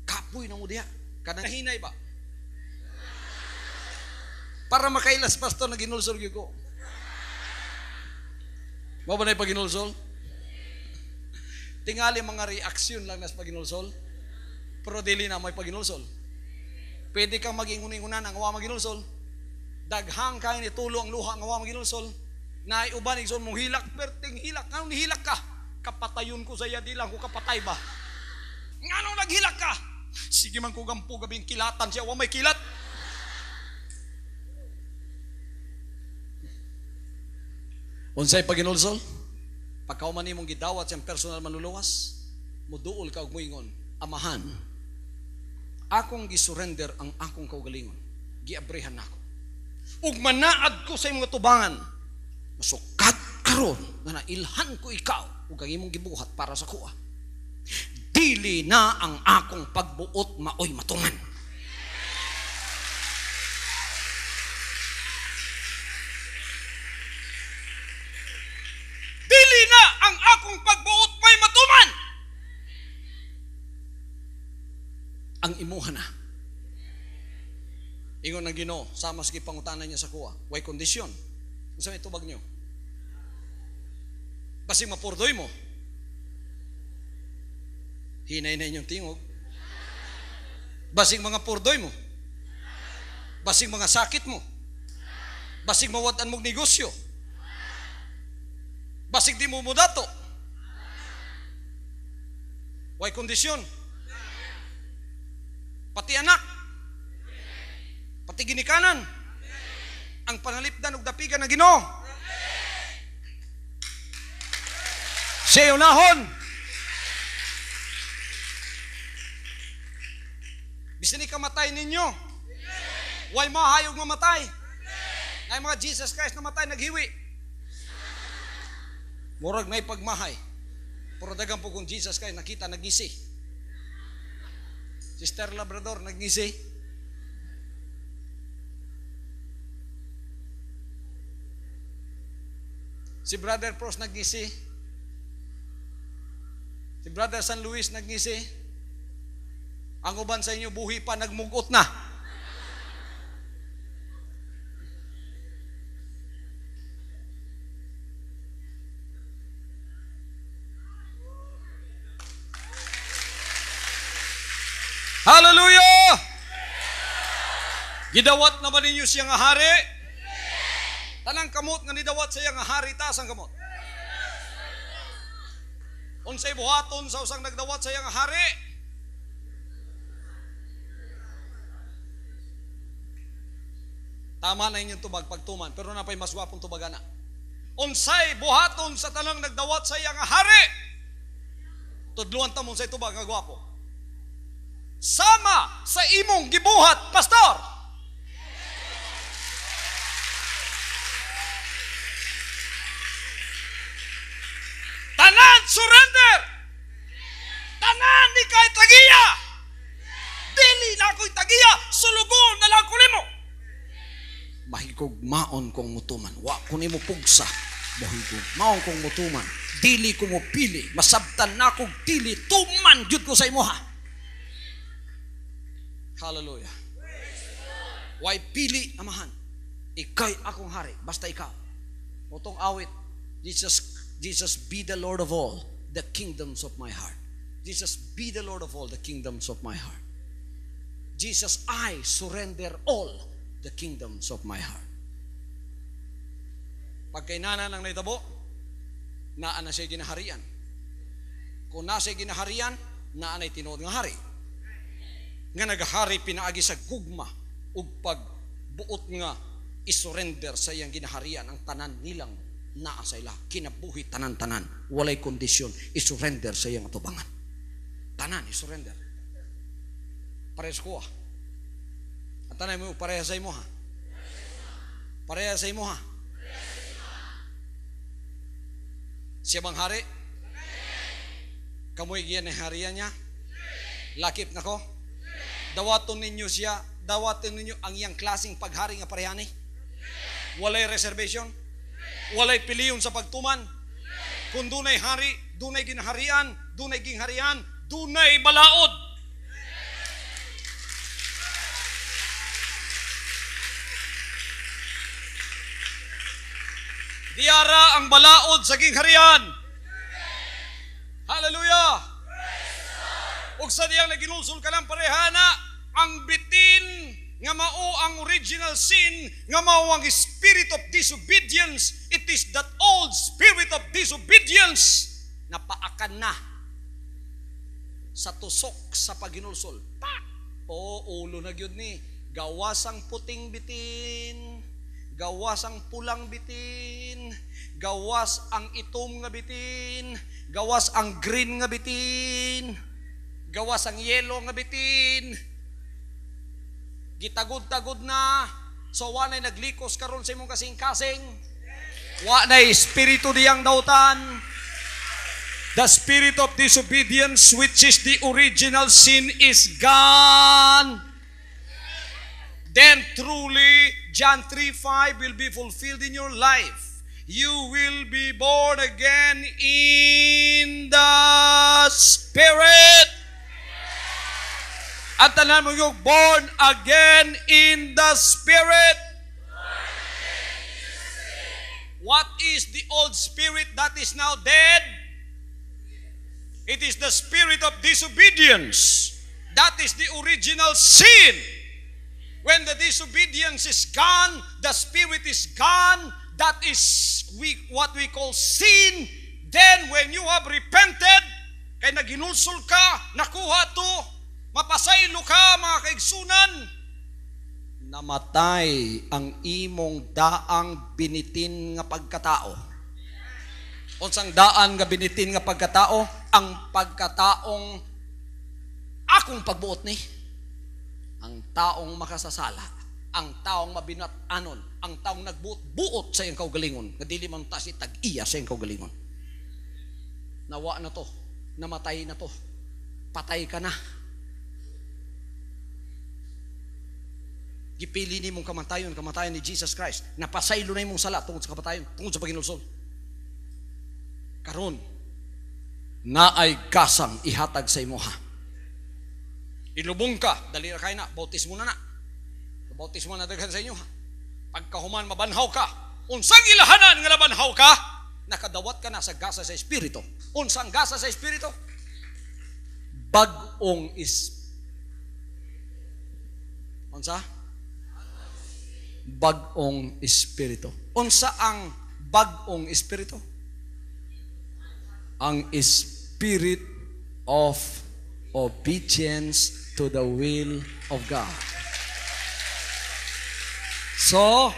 Kapoy na mo diya. Kanang hinay ba? Para makailas pastor na ginulsol ko. Mo ba na ipaginulsol? Tingali mga reaksyon lang nas paginulsol. Pero dili na may paginulsol. Pwede kang maging uning-unan ang awa maginulsol. Daghang kain ni tulo ang luha ang awa maginulsol. Naay uban igsoon mong hilak, perting hilak. Ngano ni hilak ka? Kapatayon ko sa iya, di lang ko kapatay ba? Ngano naghilak ka? Sige man ko gampo gabing kilatan siya, wa may kilat. Unsay paginulsol? Pagkauman nimong gidawat siyang personal manluluwas, muduol ka og moingon, Amahan, akong gisurrender ang akong kaugalingon. Giabrihan nako. Ug manaad ko sa imong tubangan. Masukat karon nga nailhan ko ikaw ug ang imong gibuhat para sa kuha. Dili na ang akong pagbuot maoy matuman. Dili na ang akong pagbuot may matuman. Ang imuha na. Ingon ng Ginoo, sama sa gipangutanan niya sa kuha. Way kondisyon. Unsa may tubag niyo? Basig mapurdoy mo. Hinay na inyong tingog. Basig mga purdoy mo. Basig mga sakit mo. Basig mawad-an mong negosyo. Basig di mo mudato. Way kondisyon. Pati anak. Pati ginikanan. Ang panalipdan ug dapigan na Ginoo. Siya unahon. Bisan ikamatay ninyo. Way mahayog mamatay. Ngay mga Jesus Christ namatay naghiwi. Murag may pagmahay. Pero dagang po kung Jesus Christ nakita nagisi. Sister Labrador nagisi. Si Brother Pros nagngisi. Si Brother San Luis nagngisi. Ang uban sa inyo buhi pa nagmugot na. Hallelujah! Gidawat na ba ninyo siya nga hari? Tanang kamot nga nidawat sa iya nga hari, taas ang kamot. Unsay buhaton sa usang nagdawat sa iya nga hari? Tama na inyong tubag pagtuman, pero napay mas gwapong tubagan na. Unsay buhaton sa tanang nagdawat sa iya nga hari? Tudluan ta mo unsay tubag nga gwapo. Sama sa imong gibuhat, pastor. Tanan surrender. Tanan ni kay tagiya. Dili na ko'y tagiya, sulugon na lang ko nimo. Mahigugmaon kong mutuman. Wa ko nimo pugsa. Mahigugmaon kong mutuman. Dili ko mo pili. Masabtan na kong dili. Tuman jud ko sa imuha. Hallelujah. Why pili, amahan? Ikay akong hari. Basta ikaw. Motong awit. Jesus be the Lord of all the kingdoms of my heart. Jesus be the Lord of all the kingdoms of my heart. Jesus, I surrender all the kingdoms of my heart. Pagkainana lang naitabo, naa na siya ginaharian. Kung na siya ginaharian, naa na'y tinuod nga hari. Nga nagahari pinaagi sa gugma ug pagbuot nga isurrender sa iyang ginaharian ang tanan nilang naa sa ila. Kinabuhi tanan-tanan. Walay kondisyon. Isurrender sa iyang atubangan. Tanan, isurrender. Parehas ko At tanay mo, parehas sa imo ha? Parehas sa imo ha? Siya bang hari? Kamoy giyan na harian niya? Lakip na ko? Dawaton ninyo siya, dawaton ninyo ang iyang klaseng paghari nga parehani? Walay reservation? Walay piliyon sa pagtuman? Kung dunay hari, dunay ginaharian, dunay gingharian, dunay balaod. Diara ang balaod sa gingharian. Hallelujah! Ug sa diyang naginulsol ka ng parehana, ang bitin nga mao ang original sin, nga mao ang spirit of disobedience. It is that old spirit of disobedience na paakan na sa tusok sa paginulsol. Ulo na gyud ni. Gawas ang puting bitin, gawas ang pulang bitin, gawas ang itom nga bitin, gawas ang green nga bitin, gawas ang yellow nga bitin. Gitagod-tagod na. So wanay naglikos karon sa imong kasing-kasing. Wanay espiritu diyang dautan. The spirit of disobedience, which is the original sin, is gone. Then truly John 3:5 will be fulfilled in your life. You will be born again in the Spirit. At tanan mo yung born again in the Spirit. What is the old spirit that is now dead? It is the spirit of disobedience. That is the original sin. When the disobedience is gone, the spirit is gone, that is what we call sin. Then when you have repented, kay naginulsol ka, nakuha to, mapasaylo ka, mga kaigsunan, namatay ang imong daang binitin nga pagkatao. Unsang daan nga binitin nga pagkatao? Ang pagkataong akong pagbuot ni. Ang taong makasasala, ang taong mabinat-anon, ang taong nagbuot sa iyang kaugalingon, nga dili man ta si tag-iya sa iyang kaugalingon. Nawa na to, namatay na to, patay ka na. Gipili ni mong kamatayon ni Jesus Christ. Napasaylo na imong sala tungod sa kamatayon, tungod sa paginulsol. Karon, naay kasang ihatag sa imo ha. Ilubong ka, dali na kayo na, bautismo na. Bautismo na daghan sa inyo ha. Pagkahuman mabanhaw ka, unsang ilahanan nga nabanhaw ka, nakadawat ka na sa gasa sa Espiritu. Unsang gasa sa Espiritu? Bagong Unsa? Bagong Espiritu. Unsa ang bagong Espiritu? Ang Spirit of obedience to the will of God. So,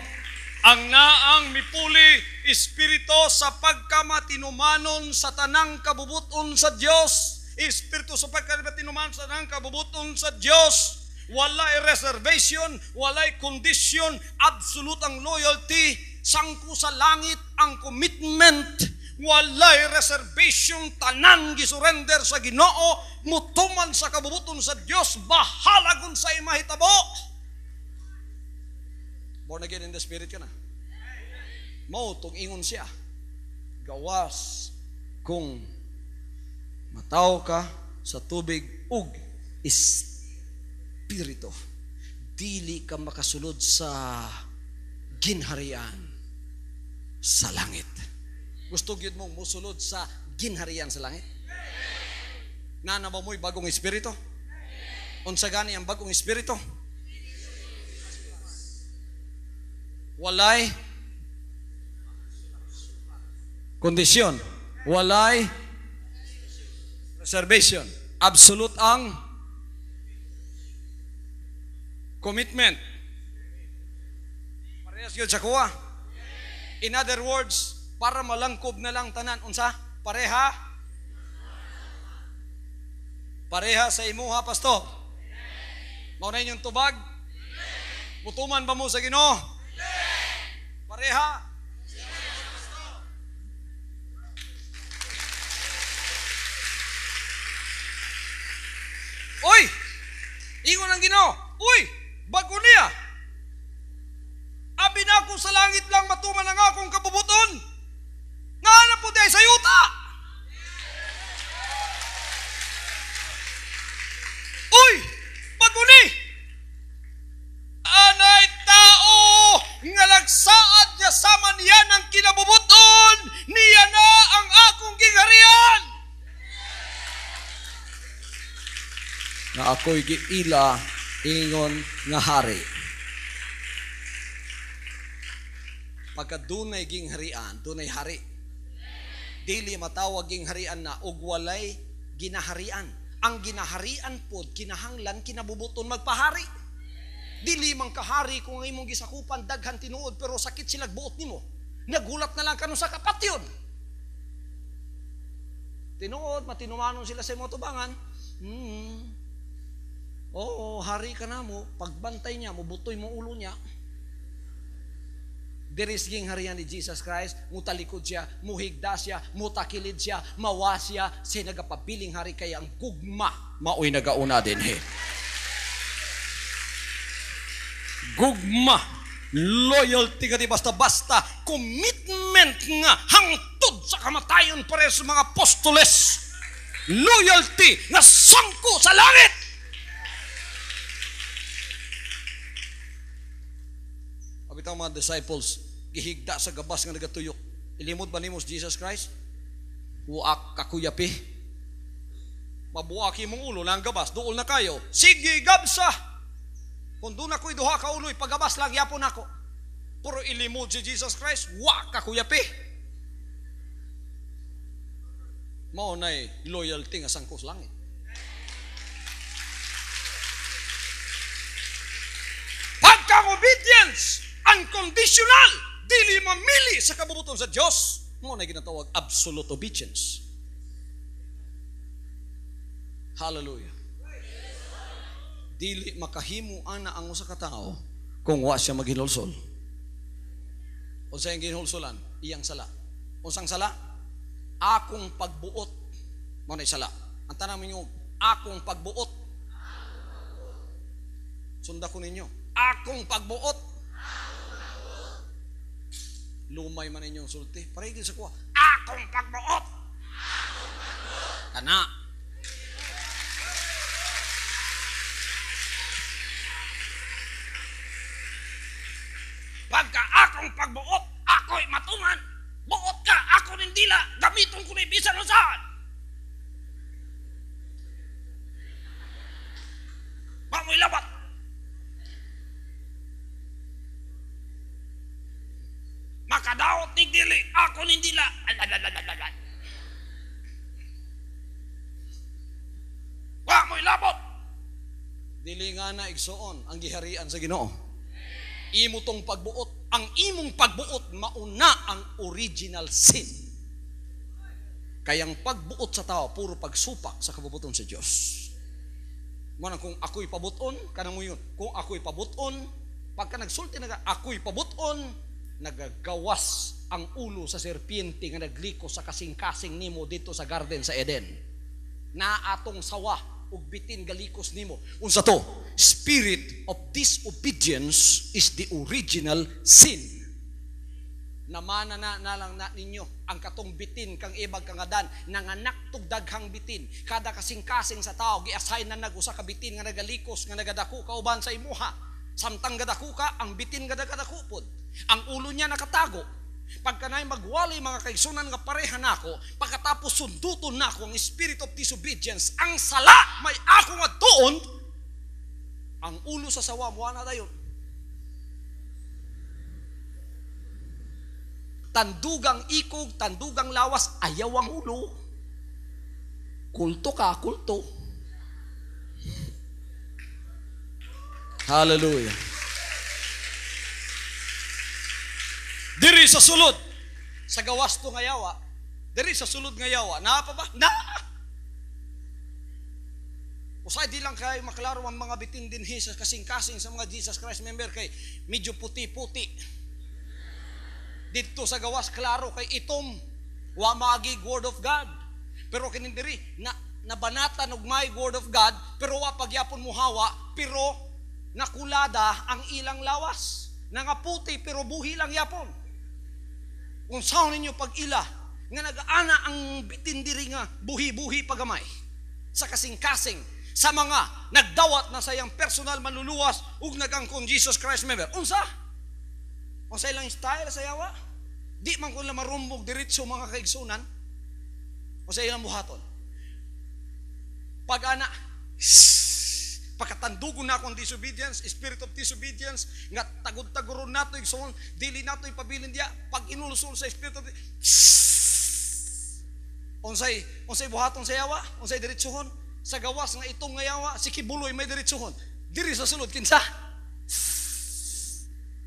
ang naang mipuli espiritu sa pagkamatinumanon sa tanang kabubuton sa Dios. Espiritu sa pagkamatinumanon sa tanang kabubuton sa Dios. Walay reservation, walay condition, absolute ang loyalty, sangko sa langit ang commitment. Walay reservation, tanan gisurrender sa Ginoo, mutuman sa kabubuton sa Dios, bahalagon sa imahitabo. Born again in the Spirit ka na. Mao tong ingon siya. Gawas kung mataw ka sa tubig ug espiritu, dili ka makasulod sa ginharian sa langit. Gusto gyud mong musulod sa ginharian sa langit? Nana ba mo'y bagong espiritu? Unsa gani ang bagong espiritu? Walay kondisyon. walay reservation. Absolute ang commitment. Parehas yun sa kuha. In other words, para malangkob na lang tanan, unsa? Pareha? Pareha sa imuha, pastor? Mauna inyong tubag? Mutuman ba mo sa Ginoo? Pareha? Uy! Ingon ang Ginoo. Uy! Bago niya. Abi na ako sa langit lang matuman ang akong kabubuton. Nga na po tayo sa yuta. Uy! Bago ni! Anay tao nga nagsaad niya sama niya ng kinabubuton. Niya na ang akong gingharian. Na ako'y giila ingon nga hari. Pagka dunay gingharian, dunay hari. Dili matawag gingharian na ug walay ginaharian. Ang ginaharian pod kinahanglan kinabubuton magpahari. Dili man kahari kung imong gisakupan daghan tinuod pero sakit sila buot nimo. Nagulat na lang kanu sa kapatyon. Tinuod matinumanon sila sa imong tubangan. Oo, hari ka na mo, pagbantay niya, mubutoy mo ulo niya. Diris ging harian ni Jesus Christ, mutalikod siya, muhigda siya, mutakilid siya, mawa siya, siya nagapabiling hari kaya ang gugma, maoy nagauna din he. Gugma, loyalty ka di basta-basta, commitment nga, hangtod sa kamatayon para sa mga apostoles. Loyalty na sangko sa langit. Abitang mga disciples, gihigda sa gabas nga nagatuyok. Ilimod ba nimo si Jesus Christ? Huwak kakuyapi. Mabuaki mong ulo na ang gabas, dool na kayo. Sige, gabsa! Kung doon ako'y duha ka ulo'y, pagabas lang yapon ako. Puro ilimod si Jesus Christ, huwak kakuyapi. Maunay loyalty nga sangkos langit. Pagkang obedience, unconditional, dili mamili sa kabubuton sa Diyos, mo na ginatawag absolute obedience. Hallelujah. Dili makahimo ana ang usa ka tawo kung wa siya maghinulsol. Unsa ang ginhulsolan? Iyang sala. Unsang sala? Akong pagbuot. Mao na sala. Ang tanang ninyo, akong pagbuot. Sunda ko ninyo. Akong pagbuot. Lumay man ninyong sulti. Parigil sa kuha. Akong pagbuot. Kana. Pagka akong pagbuot, ako'y matungan. Buot ka, ako rin dila. Gamiton ko na ibisan o saan. Mamoy labat. Makadaot ni dili, ako rin dila. Alalalalalalan. Mamoy labot. Dili nga na igsoon ang giharian sa Ginoo. Imo tong pagbuot, ang imong pagbuot mauna ang original sin. Kayang pagbuot sa tao puro pagsupak sa kabubuton sa Dios. Manang kung ako'y pabuton, kanang mo yun. Kung ako'y pabuton, pagka nagsulti na ako'y pabuton, nagagawas ang ulo sa serpiente nga nagliko sa kasing-kasing nimo dito sa garden sa Eden. Na atong sawa ug bitin galikos nimo. Unsa to? Spirit of disobedience is the original sin. Namana na lang na ninyo ang katong bitin kang ibag kangadan nanganak tug daghang bitin. Kada kasing-kasing sa tao gi-assign na nagusa ka bitin nga nagalikos nga nagadako ka uban sa imuha. Samtang gadako ka, ang bitin gadako pod. Ang ulo niya nakatago. Pagka na'y magwali mga kaigsunan nga pareha nako, pagkatapos sunduton nako ang spirit of disobedience, ang sala may ako nga doon, ang ulo sa sawa mo na dayon. tandugang ikog, tandugang lawas, ayaw ang ulo. Kulto ka, kulto. Hallelujah. Diri sa sulod, sa gawas to nga yawa, diri sa sulod nga yawa, naa pa ba? Naa! Usay di lang kayo maklaro ang mga bitin dinhi sa kasing-kasing sa mga Jesus Christ member kay medyo puti-puti. Dito sa gawas klaro kay itom wa magig word of God. Pero kini diri nabanatan og may word of God pero wa pagyapon muhawa pero nakulada ang ilang lawas. Nangaputi pero buhi lang yapon. Kung saan ninyo pag-ila nga nag-ana ang bitin diri nga buhi-buhi pagamay sa kasing-kasing sa mga nagdawat na sayang personal manluluwas ug nagangkon Jesus Christ member. Unsa lang style sa yawa? Di man ko lang marumbog diretso mga kaigsunan. Unsa ilang buhaton? Pag-ana pagkatandugon na akong disobedience, spirit of disobedience, nga tagod-taguron nato igsoon, dili nato ipabilin diya, pag inulusol sa spirit of unsay buhaton sa yawa, unsay diretsohon, sa gawas nga itong nga yawa, si kibuloy may diretsohon, diri sa sulod, kinsa?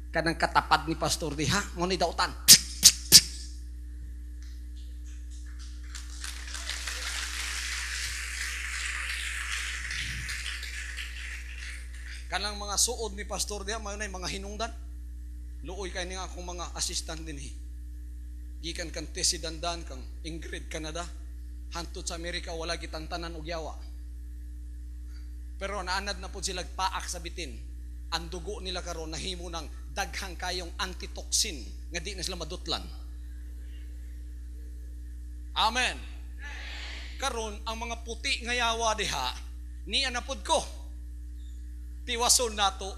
Kanang katapad ni Pastor diha, ngunit dautan. Kanang mga suod ni Pastor diha, mayroon mga hinungdan. Luoy kay nga akong mga assistant dinhi. Gikan kan Tessie Dandan, kang Ingrid Canada, hantud sa Amerika, wala kitang tanan og yawa. Pero naanad na po sila paak sa bitin. Ang dugo nila karon nahimo ng daghang kayong antitoxin nga di na sila madutlan. Amen. Karon ang mga puti nga yawa diha, niya na pud ko. Tiwason nato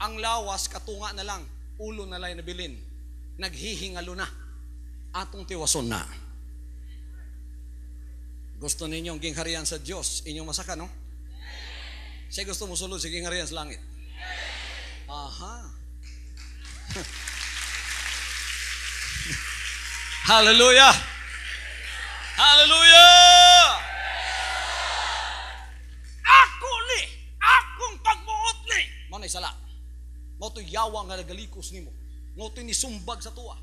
ang lawas katunga na lang, ulo na lang nabilin. Naghihingalo na. Atong tiwason na. Gusto ninyong gingharian sa Diyos, inyong masaka, no? Siya gusto mo sulod sa gingharian sa langit. Aha. Hallelujah! Hallelujah! Ako ni! Akong pagbuot ni! Manay sala. Mo to yawa nga nagalikos nimo. Mo to ni sumbag sa tuwa.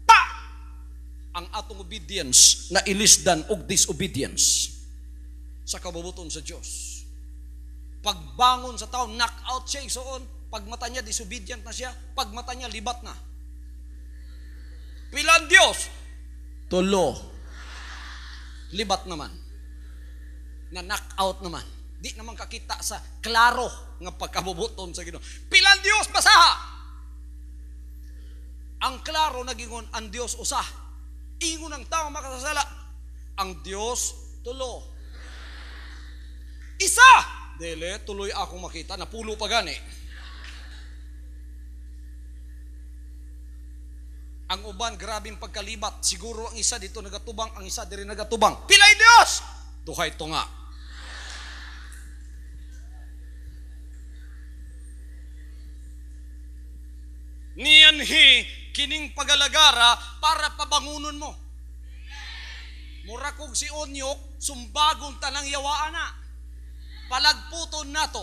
Pa! Ang atong obedience na ilisdan og disobedience sa kabubuton sa Dios. Pagbangon sa taon, knock out siya igsoon. Pag mata niya disobedient na siya, pag mata niya libat na. Pilan Dios? Tulo. Libat naman. Na knock out naman. Di naman kakita sa klaro nga pagkabubuton sa Ginoo. Pilan Dios basaha. Ang klaro nagingon ang Dios usa. Ingon ang tao makasasala. Ang Dios tulo. Isa. Dele tuloy akong makita napulo pa gani. Ang uban grabing pagkalibat. Siguro ang isa dito nagatubang, ang isa diri nagatubang. Pilay Dios. Duhay to nga. Niyanhi kining pagalagara para pabangunon mo. Murakog si Onyok, sumbagong tanang yawaan na. Palagputon nato.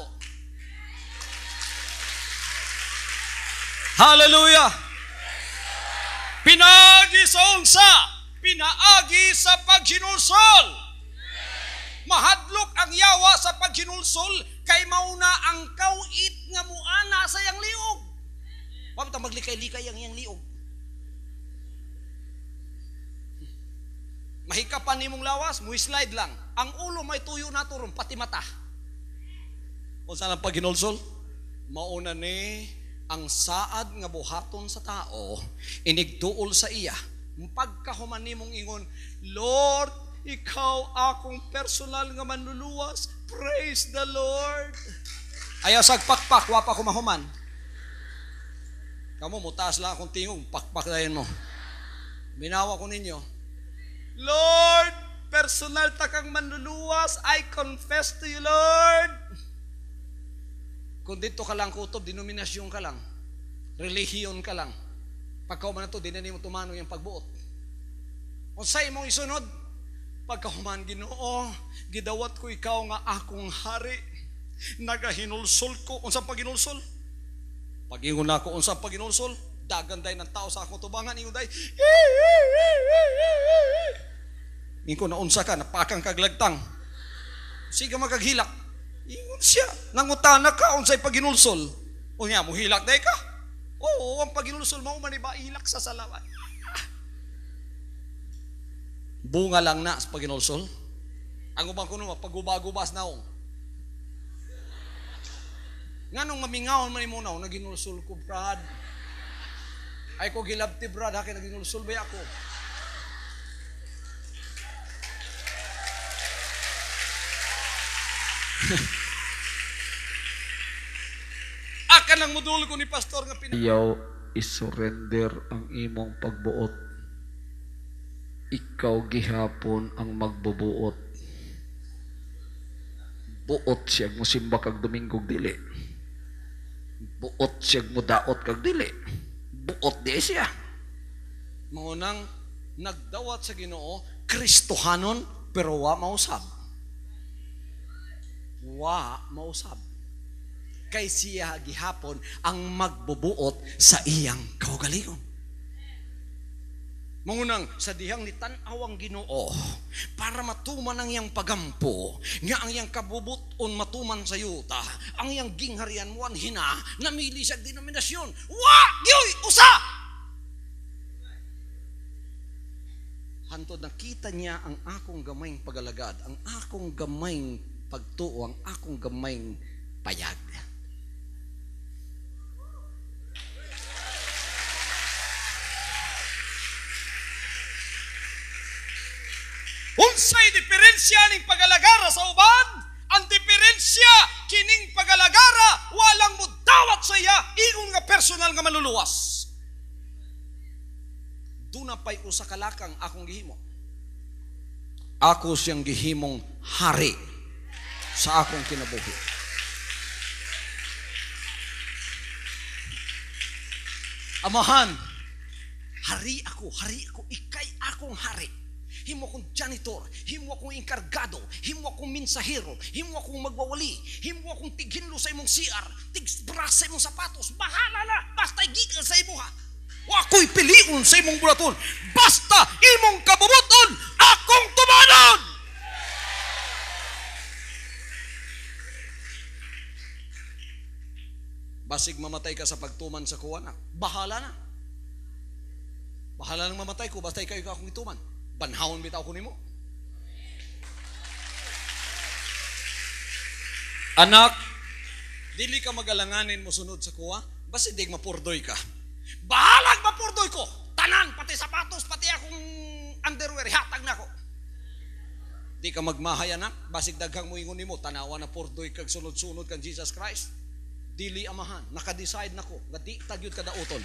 Hallelujah! Pinaagi sa unsa, pinaagi sa paghinulsol. Mahadlok ang yawa sa paghinulsol kay mauna ang kawit nga muana sa yang liog. Wag ta maglikay-likay ang yang liog. Mahikapan nimong lawas, mo slide lang. Ang ulo may tuyo nato ron pati mata. O saan ang paghinulsol? Mauna ni ang saad nga buhaton sa tao, inigduol sa iya. Pagkahuman nimong ingon, Lord, ikaw akong personal nga manluluwas. Praise the Lord. Ayaw sagpakpak, wapa ko mahuman. Kamu mutaas lang akong tingog, pakpak dahin mo. Binawa ko ninyo, Lord, personal takang manluluwas, I confess to you, Lord. Kung dito ka lang kutob, denominasyon ka lang, relihiyon ka lang, Pagkahuman na to, di na nimo tumano yung pagbuot. Unsay imong isunod? Pagkahuman, Ginoo, gidawat ko ikaw nga akong hari. Nagahinulsol ko. Unsang paginulsol? Pag-ingon na ako, unsang paginulsol? Daganday ng tao sa akong tubangan, ingon day. Ingon na unsa ka, napakang kaglagtang. Sige magaghilak. Ingon siya. Nangutana ka, unsay paginulsol? Unya mo hilak day ka? Oo, ang paginulsol mo man iba hilak sa salawan. Bunga lang na sa paginulsol. Ang ubang kuno pagubagubas naong. Nganong mamingawon man imo naw naginulsol ko, Brad. Ay ko gilabti, Brad, ha kay naginulsol ba ako? Akan lang mudul ko ni pastor nga Ayaw isurrender ang imong pagbuot. Ikaw gihapon ang magbubuot. Buot siya mo simba kag Domingog dili. Buot siya mo daot kag dili. Buot di siya. Maunang nagdawat sa Ginoo, Kristohanon pero wa mausab. Wa mausab. Kay siya gihapon ang magbubuot sa iyang kaugalingon. Mangunang sa dihang ni tan-aw ang Ginoo para matuman ang iyang pagampo nga ang iyang kabubuton matuman sa yuta ang iyang gingharian mo hina namili sa denominasyon wa gyoy usa hantod nakita niya ang akong gamayng pagalagad, ang akong gamayng pagtuo, ang akong gamayng payag. Unsay diferensya ning pagalagara sa uban? Ang diferensya kining pagalagara walang mudawat sa iya ingon nga personal nga maluluwas. Duna pay usa ka lakang akong gihimo. Ako siyang gihimong hari sa akong kinabuhi. Amahan, hari ako, ikay akong hari. Himo akong janitor, himo akong enkargado, himo akong mensahero, himo akong magwawali, himo akong tighinlo sa imong CR, tigbras sa imong sapatos, bahala na, basta gikan sa imuha. Wa ko'y piliun sa imong bulaton, basta imong kabubuton, akong tumanon! Basig mamatay ka sa pagtuman sa kuwana, bahala na. Bahala nang mamatay ko, basta ikaw akong ituman. Banhawon bitaw ko nimo. Anak, dili ka magalanganin mo sunod sa kuha, basta dig mapurdoy ka. Bahalag mapurdoy ko. Tanan, pati sapatos, pati akong underwear, hatag na ko. Di ka magmahay anak, basig daghang mo ingon nimo, tanawa na purdoy kag sunod-sunod kang Jesus Christ. Dili amahan, naka-decide na ko, nga di tagyod ka dauton.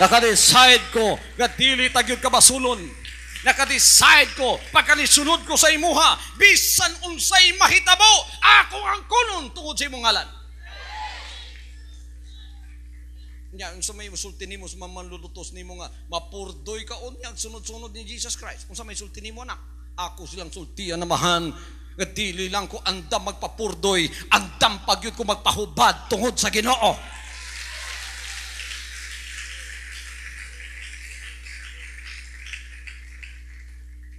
Naka-decide ko, nga dili tagyod ka basulon. Naka-decide ko, pagkanisunod ko sa imuha, bisan unsay mahitabo, ako ang kunon tungod sa imong ngalan. Nya, unsa may sulti nimo sa mamanlulutos nimo nga mapurdoy ka unya sunod-sunod ni Jesus Christ. Unsa may sulti nimo anak? Ako silang sultian na mahan. Nga dili lang ko andam magpapurdoy, andam pagyud ko magpahubad tungod sa Ginoo.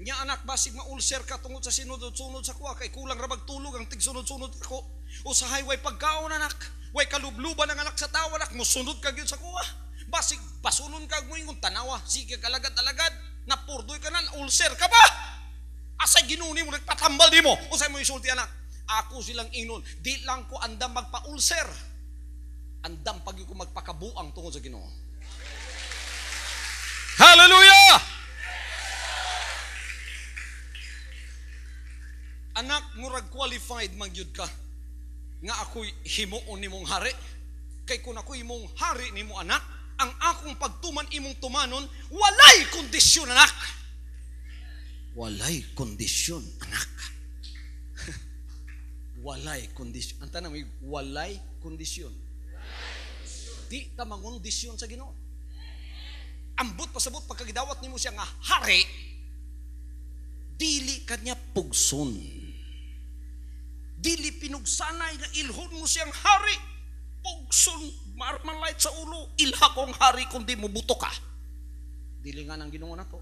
Nya anak, basig maulser ka tungod sa sinunod-sunod sa kuha, kay kulang rabag tulog ang tigsunod-sunod ako. Usahay way pagkaon anak, way kalubluban ang anak sa tawa anak, musunod ka gyud sa kuha. Basig basulon ka mo ingon tanawa, sige kalagad-alagad, napurdoy ka na, ulcer ka ba? Asay ginuni mo nagpatambal nimo. Usay mo isulti anak. Ako silang ingnon, di lang ko andam magpa-ulcer. Andam pag ko magpakabuang tungod sa Ginoo. Hallelujah! Anak, murag qualified magyud ka nga ako'y himuon nimong hari. Kay kung ako'y imong hari nimo anak, ang akong pagtuman imong tumanon, walay kondisyon anak. Walay kondisyon anak. Walay kondisyon. Ang tanong, walay kondisyon. Di ta mangondisyon sa Ginoo. ambot pasabot pagkagidawat nimo siya nga hari, dili kanya pugson. Dili pinugsanay nga ilhon mo siyang hari. Pugson, marmalait sa ulo, ilha kong hari kundi mo buto ka. Dili nga nang Ginoo na to.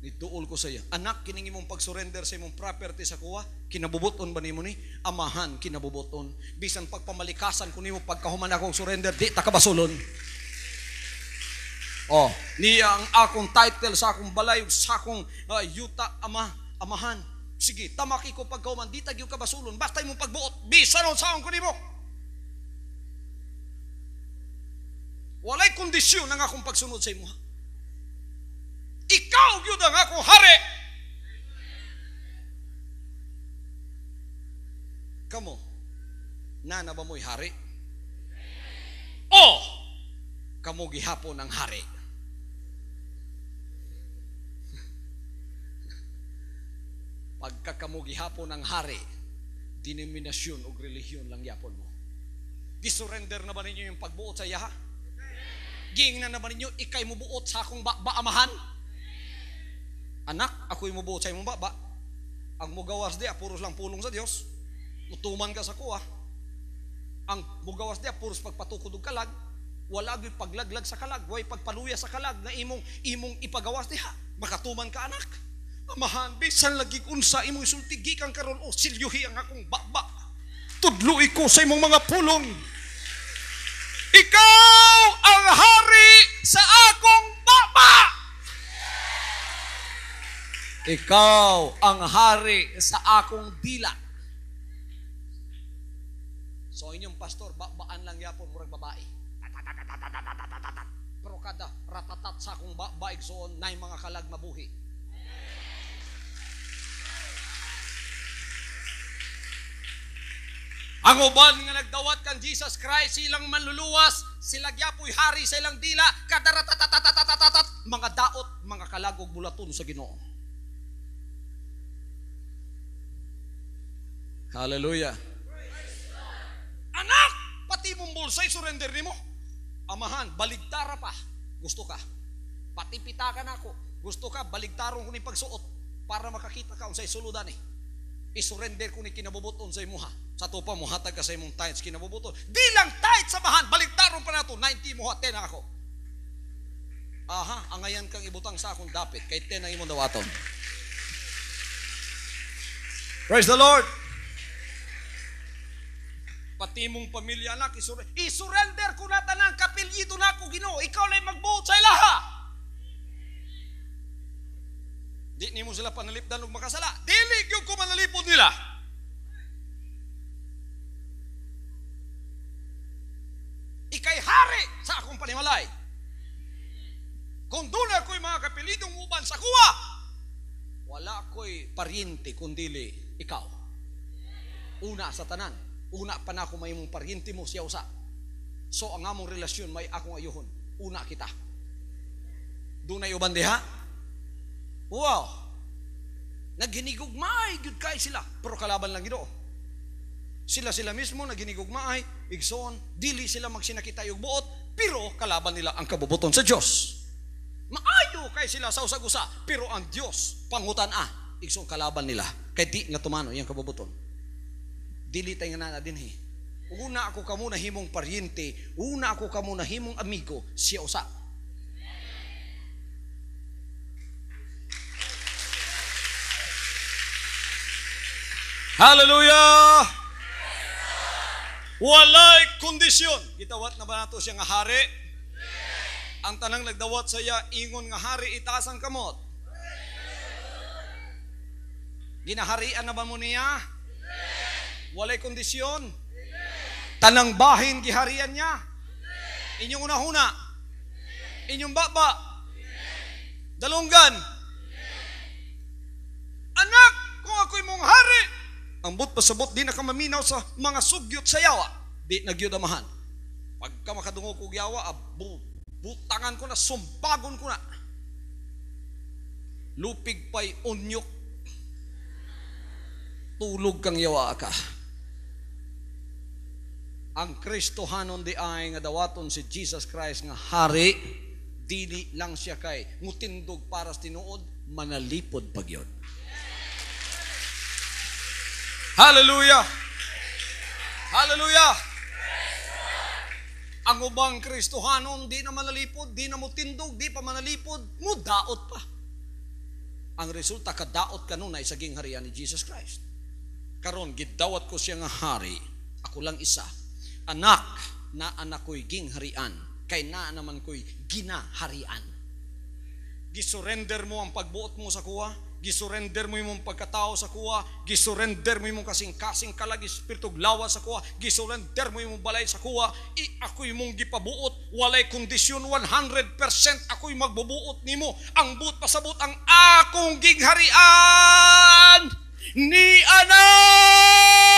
Nituol ko sa iya, anak, kining imong pag-surrender sa imong property sa kuha, kinabubuton ba nimo ni? Amahan, kinabubuton. Bisan pagpamalikasan ko nimo pagkahuman akong surrender, di ta kabasulon. Oh, niya ang akong title sa akong balay, sa akong yuta, amahan. Sige, tamaki ko pagkahuman, di ta gyud kabasulon, basta imong pagbuot, bisan unsaon ko nimo. Walay kondisyon ang akong pagsunod sa imo. Ikaw gyud ang akong hari. Kamo, nana ba mo'y hari? O, kamo gihapon ang hari. Pagka kamo gihapon ang hari, denominasyon o relihiyon lang yapon mo. Gisurrender na ba ninyo yung pagbuot sa iya? Ging na naman ninyo, ikay mo buot sa akong amahan? Anak, ako'y mubuot sa imong baba. Ang mugawas dia, puros lang pulong sa Dios. Mutuman ka sa kuha. Ang mugawas dia, puros pagpatukod og kalag. Wala gyud paglaglag sa kalag, way pagpaluya sa kalag na imong ipagawas diha. Makatuman ka, anak. Amahan, bisan lagi unsa imong isulti gikan karon, o silyuhi ang akong baba. Tudloi ko sa imong mga pulong. Ikaw ang hari sa akong baba. Ikaw ang hari sa akong dila. So inyong pastor, baan lang yapon murag babae. Pero kada ratatat sa akong baig soon, nay mga kalag mabuhi. Ang uban nga nagdawat kan Jesus Christ, silang manluluwas, sila gyapoy hari sa ilang dila, kada ratatatatatat, mga daot, mga kalagog bulaton sa Ginoo. Hallelujah. Anak, pati mong bulsay surrender nimo. Amahan, baligtara pa. Gusto ka? Pati pitakan ako. Gusto ka? Baligtaron ko ni pagsuot para makakita ka unsay suludan eh. I-surrender ko ni kinabubuton sa imuha. Sa tupa mo hatag ka sa imong tithes kinabubuton. Di lang tithes samahan, baligtaron pa nato 90 mo haten ako. Aha, angayan kang ibutang sa akong dapit kay 10 ang imong dawaton. Praise the Lord. Pati mong pamilya anak, isurrender ko na tanang kapilyido na ako Ginoo. Ikaw lang magbuot sa ilaha. Di ni mo sila panalipdan og makasala. Dili gyud ko manalipod nila. Ikay hari sa akong panimalay. Kung doon ako'y mga kapilidong uban sa kuwa, wala ako'y paryente kundili ikaw. Una sa tanan. Una pa na ako may mong paryente mo siya usa. So ang among relasyon may akong ayuhon. Una kita. Doon ay uban diha. Wow. Naghinigugmaay gyud kay sila, pero kalaban lang Ginoo. Sila mismo naghinigugmaay, igsoon, dili sila magsinakita og buot, pero kalaban nila ang kabubuton sa Dios. Maayo kay sila sa usag-usa, pero ang Dios pangutan-a, igsoon kalaban nila. Kay di nga tumano yang kabubuton. Dili tayo nga na din eh. Una ako kamo na himong paryente, una ako kamo na himong amigo, siya usa. Hallelujah! Walay kondisyon. Gitawat na ba nato siya nga hari? Ang tanang nagdawat sa iya, ingon nga hari, itaas ang kamot. Ginaharian na ba mo niya? Walay kondisyon. Tanang bahin giharian niya. Inyong unahuna. Inyong baba. Dalunggan. Anak, kung ako'y mong hari, ambot pasabot, di na ka maminaw sa mga sugyot sa yawa. Di nagyudamahan. Pagka makadungo kong yawa, butangan ko na, sumbagon ko na. Lupig pa'y unyok. Tulog kang yawa ka. Ang Kristohanon di ay nga dawaton si Jesus Christ nga hari, dili lang siya kay mutindog para sa tinuod, manalipod pag yun. Hallelujah! Hallelujah! Ang ubang Kristohanon, di na manalipod, di na mutindog, di pa manalipod, mudaot pa. Ang resulta, kadaot ka nun ay saging harian ni Jesus Christ. Karon gidawat ko siya nga hari, ako lang isa. Anak na anak ko'y ging harian, kay na naman ko'y ginaharian. Gisurrender mo ang pagbuot mo sa kuha, gisurrender mo yung pagkatao sa kuha, gisurrender mo yung kasing-kasing kalag espiritu lawa sa kuha, gisurrender mo yung balay sa kuha, ako'y mong gipabuot, walay kondisyon, 100% ako'y magbubuot nimo. Ang buot pasabot ang akong gingharian ni anak.